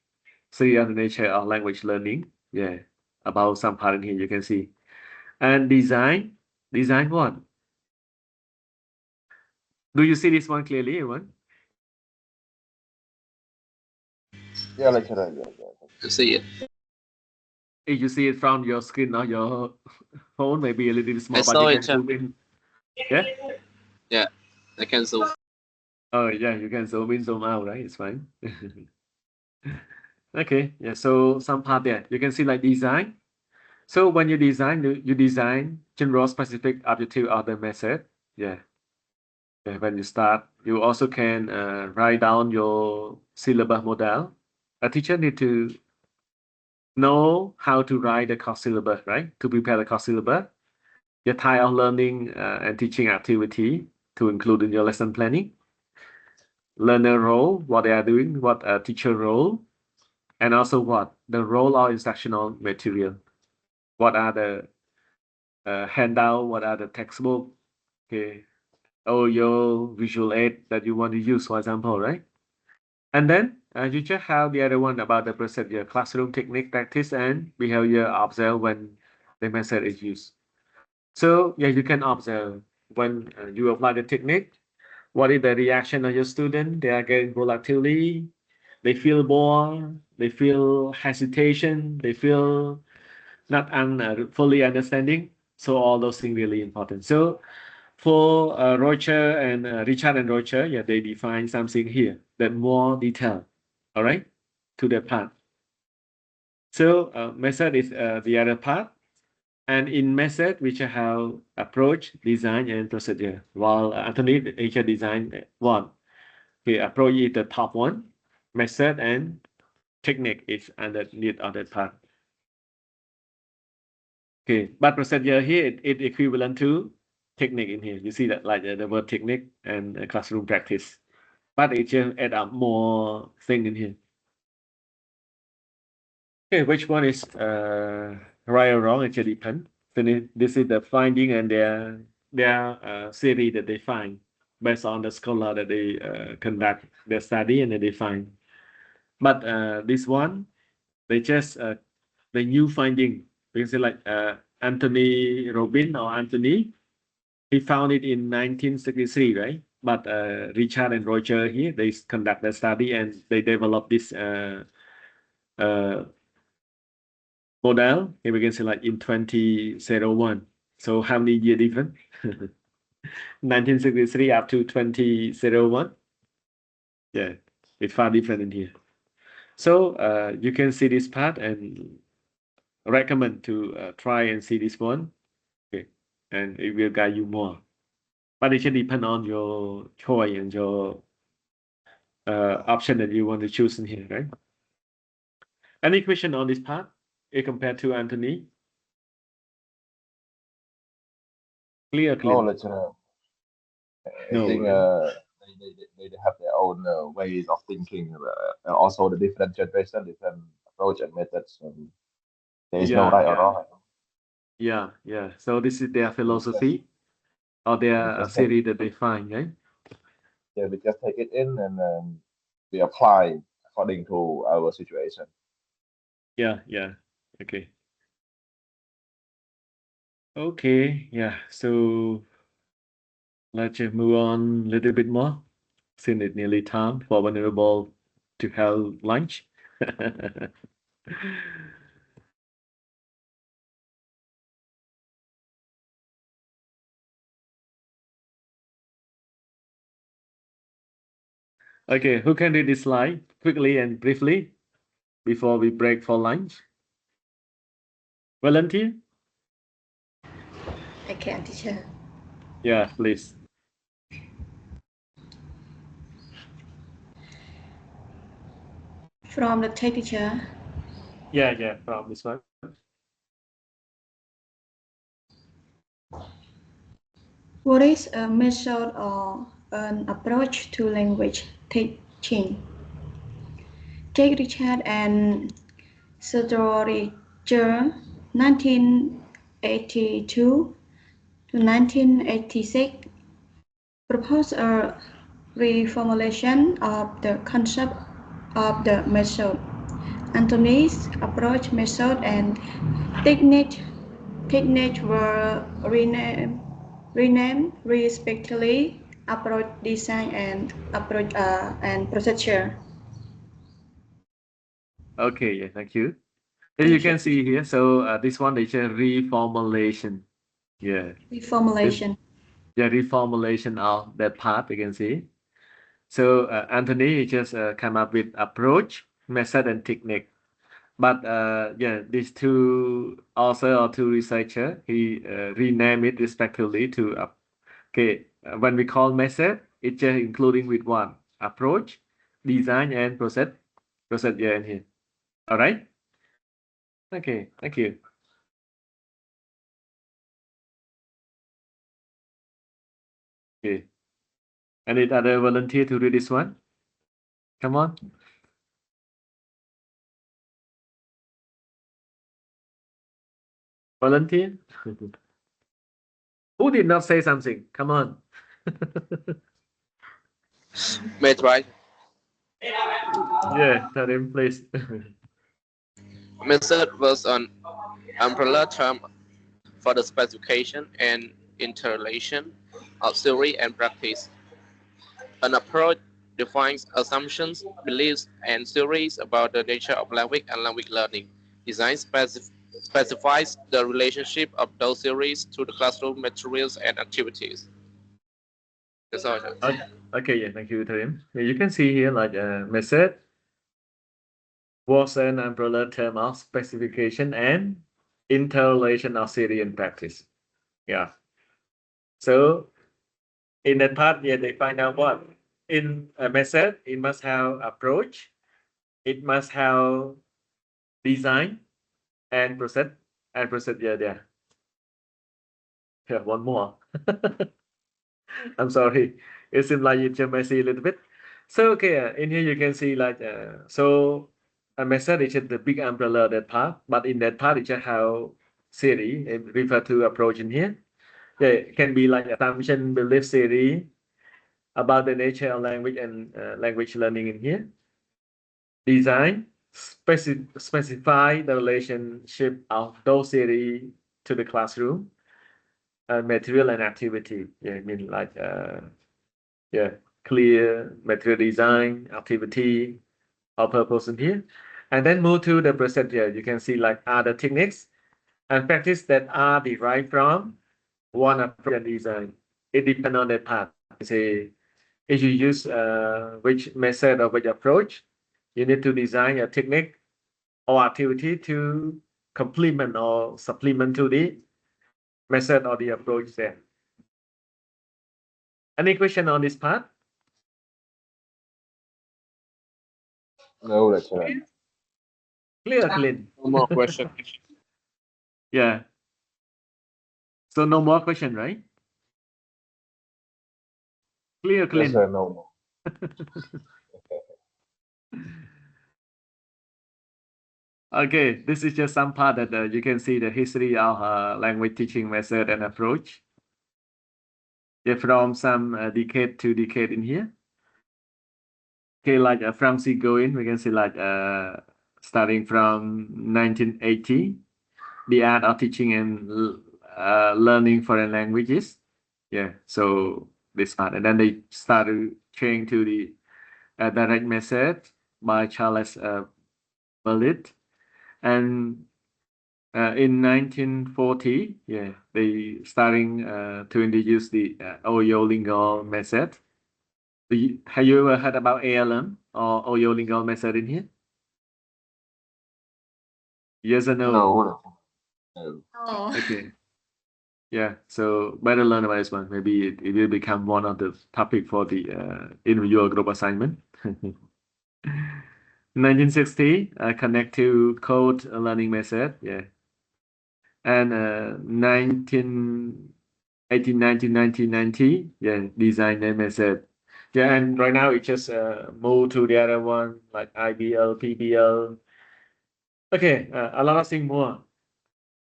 theory of the nature of language learning. Yeah, about some part in here you can see, and design what? Do you see this one clearly, everyone? Yeah, lecturer. Yeah. To see it. If you see it from your screen or your phone, maybe a little bit small, I but saw you it. can zoom in. Yeah. Yeah, I can zoom. Oh yeah, you can zoom in, zoom out, right? It's fine. Okay. Yeah. So some part there you can see like design. So when you design general specific objective of the method. Yeah. Yeah. When you start, you also can write down your syllabus model. A teacher need to know how to write the course syllabus, right? To prepare the course syllabus. Your type of learning and teaching activity to include in your lesson planning. Learner role, what they are doing, what a teacher role, and also what the role of instructional material. What are the handout? What are the textbook? Okay, or your visual aid that you want to use, for example, right? And then you just have the other one about the procedure, classroom technique, practice, and behavior observe when the method is used. So yeah, you can observe when you apply the technique. What is the reaction of your student? They are getting volatility. They feel bored. They feel hesitation. They feel not fully understanding. So all those things really important. So for Roger and Richard and Roger, yeah, they define something here that more detail. All right, to the part. So method is the other part. And in method, we shall have approach, design, and procedure. While Anthony, he design one. Okay, approach is the top one. Method and technique is underneath of that part. Okay, but procedure here it equivalent to technique in here. You see that like the word technique and classroom practice, but it just add up more thing in here. Okay, which one is right or wrong? It just depends. So this is the finding and their theory that they find based on the scholar that they conduct their study and then they find. But this one, they just the new finding. We can say like Anthony Robin or Anthony, he found it in 1963, right? But Richard and Roger here, they conduct the study and they develop this model. Here we can say like in 2001. So how many year different? 1963 up to 2001. Yeah, it's far different in here. So you can see this part and recommend to try and see this one. Okay, and it will guide you more. But it should depend on your choice and your option that you want to choose in here, right? Any question on this part compared to Anthony? Clear. No, lecturer. I No, think right? they have their own ways of thinking. Also, the different generation, different approach and methods. There is no right or wrong. Yeah. So this is their We just, philosophy or we their just take, theory that they find, right? yeah, we just take it in and we apply according to our situation. Yeah. Okay. Okay, yeah. So let's just move on a little bit more since it's nearly time for vulnerable to have lunch. Okay, who can read this slide quickly and briefly before we break for lunch? Volunteer? I can, teacher. Yeah, please. From the text, teacher. Yeah, from this one. What is a method or an approach to language teaching? Take Richard and Stroger, 1982 to 1986, proposed a reformulation of the concept of the method. Anthony's approach, method, and technique were renamed respectively approach, design, and procedure. Okay, yeah, thank you. Here you can see here. So this one is a reformulation. Yeah. Reformulation. Yeah, reformulation of that part you can see. So Anthony just come up with approach, method, and technique. But yeah, these two author or two researcher, he rename it respectively to okay. When we call method, it's just including with one approach, design, and process. Process yeah in here. All right. Okay. Thank you. Okay. Any other volunteer to read this one? Come on. Volunteer. Who did not say something? Come on. May I try? Yeah, tell him, please. Method was an umbrella term for the specification and interrelation of theory and practice. An approach defines assumptions, beliefs, and theories about the nature of language and language learning. Design specifies the relationship of those theories to the classroom materials and activities. That's all. Okay, yeah, thank you, Tarim. Yeah, you can see here like method was an umbrella term of specification and interrelation of theory and practice. Yeah. So in that part, yeah, they find out what in a method it must have approach, it must have design and process yeah, there. Yeah, one more. I'm sorry. It seems like you just messy a little bit. So okay, in here you can see like so a method is just the big umbrella that part, but in that part it just have theory and refer to approach in here. Yeah, it can be like assumption, belief theory about the nature of language and language learning in here. Design specify the relationship of those theory to the classroom, material and activity. Yeah, I mean like yeah, clear material design, activity, or purpose in here. And then move to the procedure. You can see like other techniques and practice that are derived from one approach and design. It depends on that part. Say, if you use which method or which approach, you need to design a technique or activity to complement or supplement to the method or the approach there. Any question on this part? No, lecturer. Clear, clean. No more question. Yeah. So no more question, right? Clear, Yes, clean. sir, no more. Okay, this is just some part that you can see the history of language teaching method and approach. Yeah, from some decade to decade in here. Okay, like from going, we can see like starting from 1980, the art of teaching and learning foreign languages. Yeah, so this part, and then they started change to the direct method by Charles Berlit, and in 1940, yeah, they starting to introduce the Oyo lingual method. Have you ever heard about ALM or Oyo method in here? Yes or no? No. Oh, Okay. Yeah, so better learn about this one. Maybe it will become one of the topic for the individual group assignment. 1960, connect to code learning method. Yeah. And 1990, yeah, design name method. Yeah, and right now it just move to the other one like IBL, PBL. Okay, a lot of things more.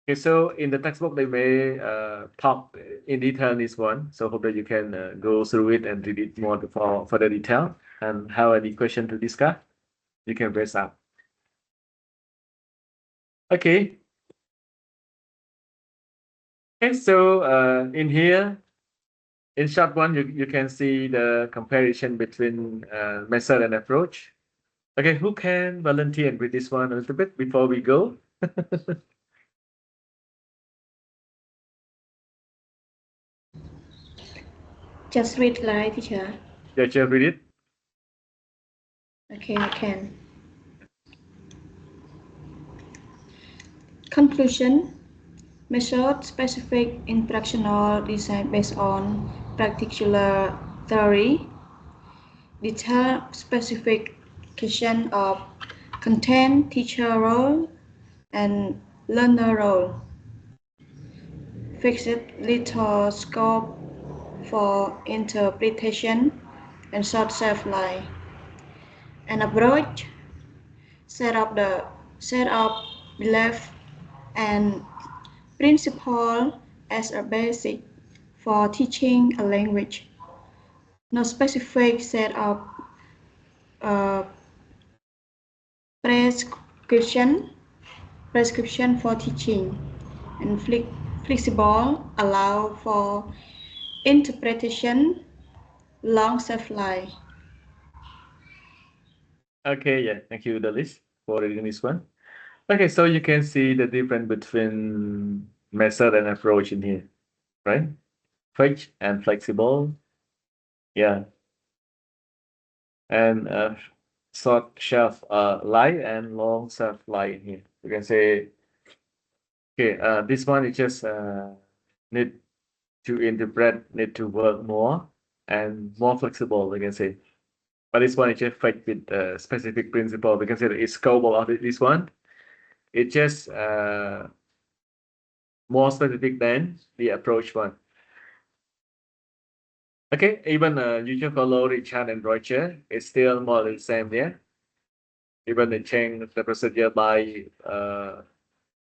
Okay, so in the textbook they may talk in detail this one. So hope that you can go through it and read it more for the detail and have any question to discuss. You can raise up. Okay. Okay, so in here, in short one, you can see the comparison between method and approach. Okay, who can volunteer and read this one a little bit before we go? Just read like teacher. Yeah, just read it. Okay, I can. Conclusion. Method-specific instructional design based on particular theory. Detailed specification of content, teacher role, and learner role. Fixed little scope for interpretation and short shelf life. An approach set up belief and principle as a basic for teaching a language. No specific set of prescription for teaching, and flexible allow for interpretation, long shelf life. Okay, yeah, thank you, Dalis, for reading this one. Okay, so you can see the difference between method and approach in here, right? Fixed and flexible. Yeah. And short shelf life and long shelf life in here. You can say, okay, this one is just need to interpret, need to work more and more flexible, we can say. But this one is just fit with specific principle. We can say that it's scopable of this one. It's just more specific than the approach one. Okay, even you just follow Richard and Roger, it's still more or less the same, yeah. Even they change the procedure by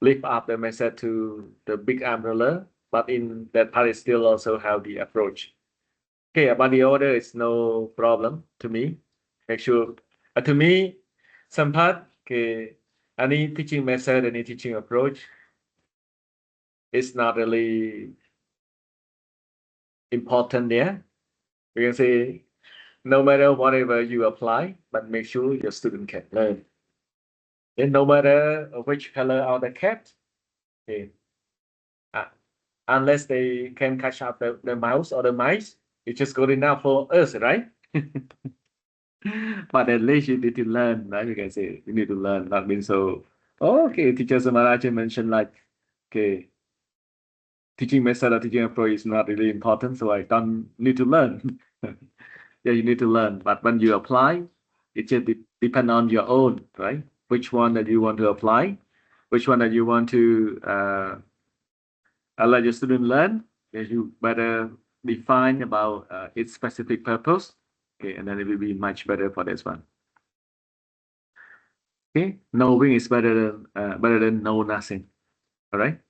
lift up the method to the big umbrella, but in that part it still also have the approach. Okay, about the order, it's no problem to me. Make sure, to me, some part, okay, any teaching method, any teaching approach, it's not really important there. We can say, no matter whatever you apply, but make sure your student can learn. And no matter which color are the cat, okay, unless they can catch up the mouse or the mice, it's just good enough for us, right? But at least you need to learn, right? You can say you need to learn. That means so. Oh, okay, teacher Somara mentioned like, okay, teaching method or teaching approach is not really important, so I don't need to learn. Yeah, you need to learn, but when you apply, it just depend on your own, right? Which one that you want to apply, which one that you want to let your student learn. Then you better define about its specific purpose. Okay, and then it will be much better for this one. Okay, knowing is better than know nothing. All right,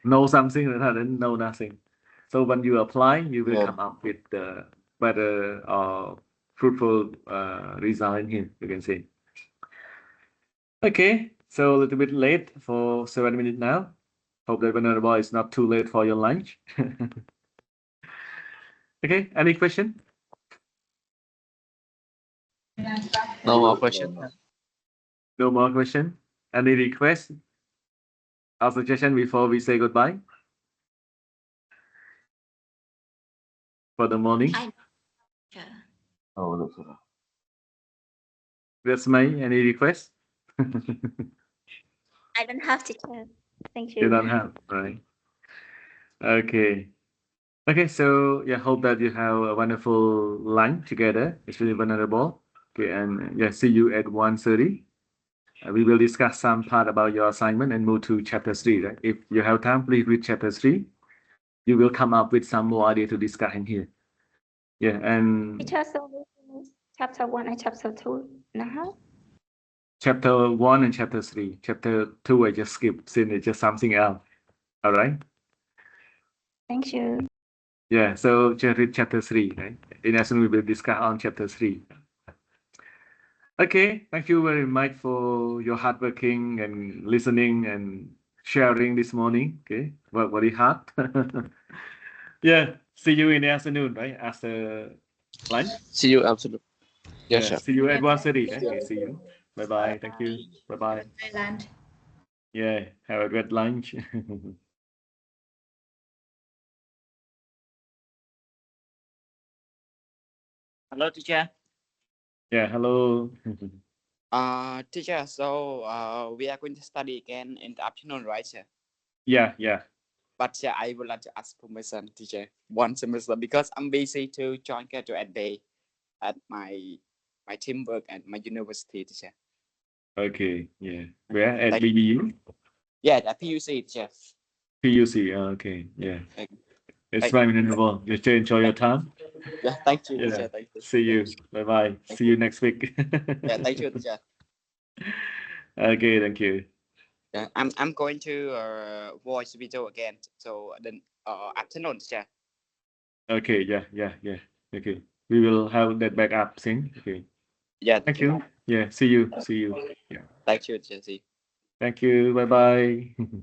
know something rather than know nothing. So when you apply, you will come up with the better or fruitful result in here. You can see. Okay, so a little bit late for 7 minutes now. Hope that Venerable is not too late for your lunch. Okay, any question? No more question. No more question? Any request or suggestion before we say goodbye for the morning? I- Oh, that's it. That's my any request? I don't have teacher. Thank You you. don't have, right? Okay. Okay, so yeah, hope that you have a wonderful lunch together. It's really vulnerable. Okay, and yeah, see you at 1:30. We will discuss some part about your assignment and move to chapter 3, right? If you have time, please read chapter 3. You will come up with some more idea to discuss in here. Yeah, and Teacher, so we finish chapter 1 and chapter 2 now. chapter 1 and chapter 3. Chapter 2, I just skipped since it's just something else. All right? Thank you. Yeah, so just read chapter 3, right? In essence, we will discuss on chapter 3. Okay, thank you very much for your hard working and listening and sharing this morning. Okay, work very hard. Yeah, see you in the afternoon, right? After lunch. See you absolutely. Yes, Yeah, sir. see you at Yeah, 1:30. thank Okay, you. see you. Bye bye. Thank you. Bye bye. Thailand. Yeah, have a great lunch. Hello, teacher. Yeah, hello. Teacher, so we are going to study again in the afternoon, right, sir? Yeah, yeah. But I would like to ask permission, teacher, one semester because I'm busy to join schedule at day at my teamwork at my university, teacher. Okay, yeah. Where at Thank- BBU? Yeah, the PUC, teacher. PUC. Okay, yeah. Thank- It's thank- fine, wonderful. You still enjoy your time. Yeah, thank you, Yeah. teacher. Thank you. See you. Bye bye. See you next week. Yeah, thank you, teacher. Okay, thank you. Yeah, I'm going to voice video again. So then afternoon, teacher. Okay, yeah. Okay. We will have that backup thing. Okay. Yeah, Thank you. Yeah, see you. Yeah. Thank you, teacher. See you. Thank you. Bye bye.